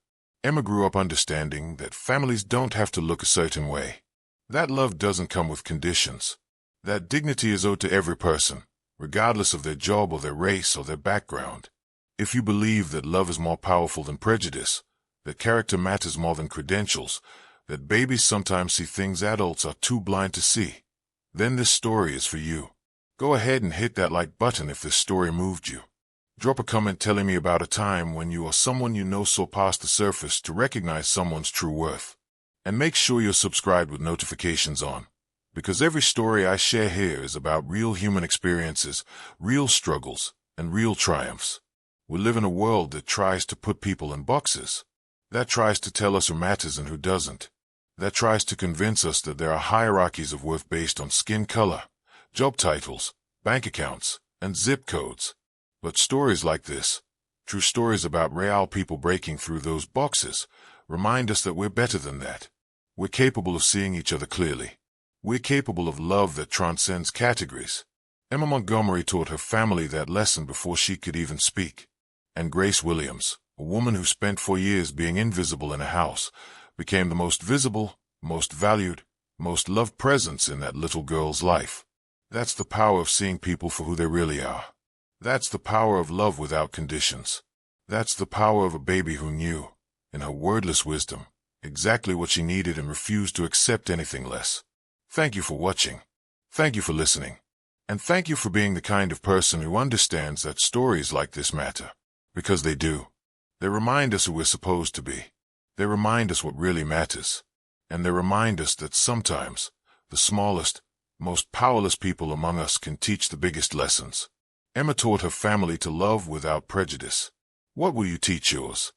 Emma grew up understanding that families don't have to look a certain way. That love doesn't come with conditions. That dignity is owed to every person, regardless of their job or their race or their background. If you believe that love is more powerful than prejudice, that character matters more than credentials, that babies sometimes see things adults are too blind to see, then this story is for you. Go ahead and hit that like button if this story moved you. Drop a comment telling me about a time when you or someone you know saw past the surface to recognize someone's true worth. And make sure you're subscribed with notifications on, because every story I share here is about real human experiences, real struggles, and real triumphs. We live in a world that tries to put people in boxes, that tries to tell us who matters and who doesn't, that tries to convince us that there are hierarchies of worth based on skin color, job titles, bank accounts, and zip codes. But stories like this, true stories about real people breaking through those boxes, remind us that we're better than that. We're capable of seeing each other clearly. We're capable of love that transcends categories. Emma Montgomery taught her family that lesson before she could even speak. And Grace Williams, a woman who spent 4 years being invisible in a house, became the most visible, most valued, most loved presence in that little girl's life. That's the power of seeing people for who they really are. That's the power of love without conditions. That's the power of a baby who knew, in her wordless wisdom, exactly what she needed and refused to accept anything less. Thank you for watching. Thank you for listening. And thank you for being the kind of person who understands that stories like this matter. Because they do. They remind us who we're supposed to be. They remind us what really matters. And they remind us that sometimes the smallest, most powerless people among us can teach the biggest lessons. Emma taught her family to love without prejudice. What will you teach yours?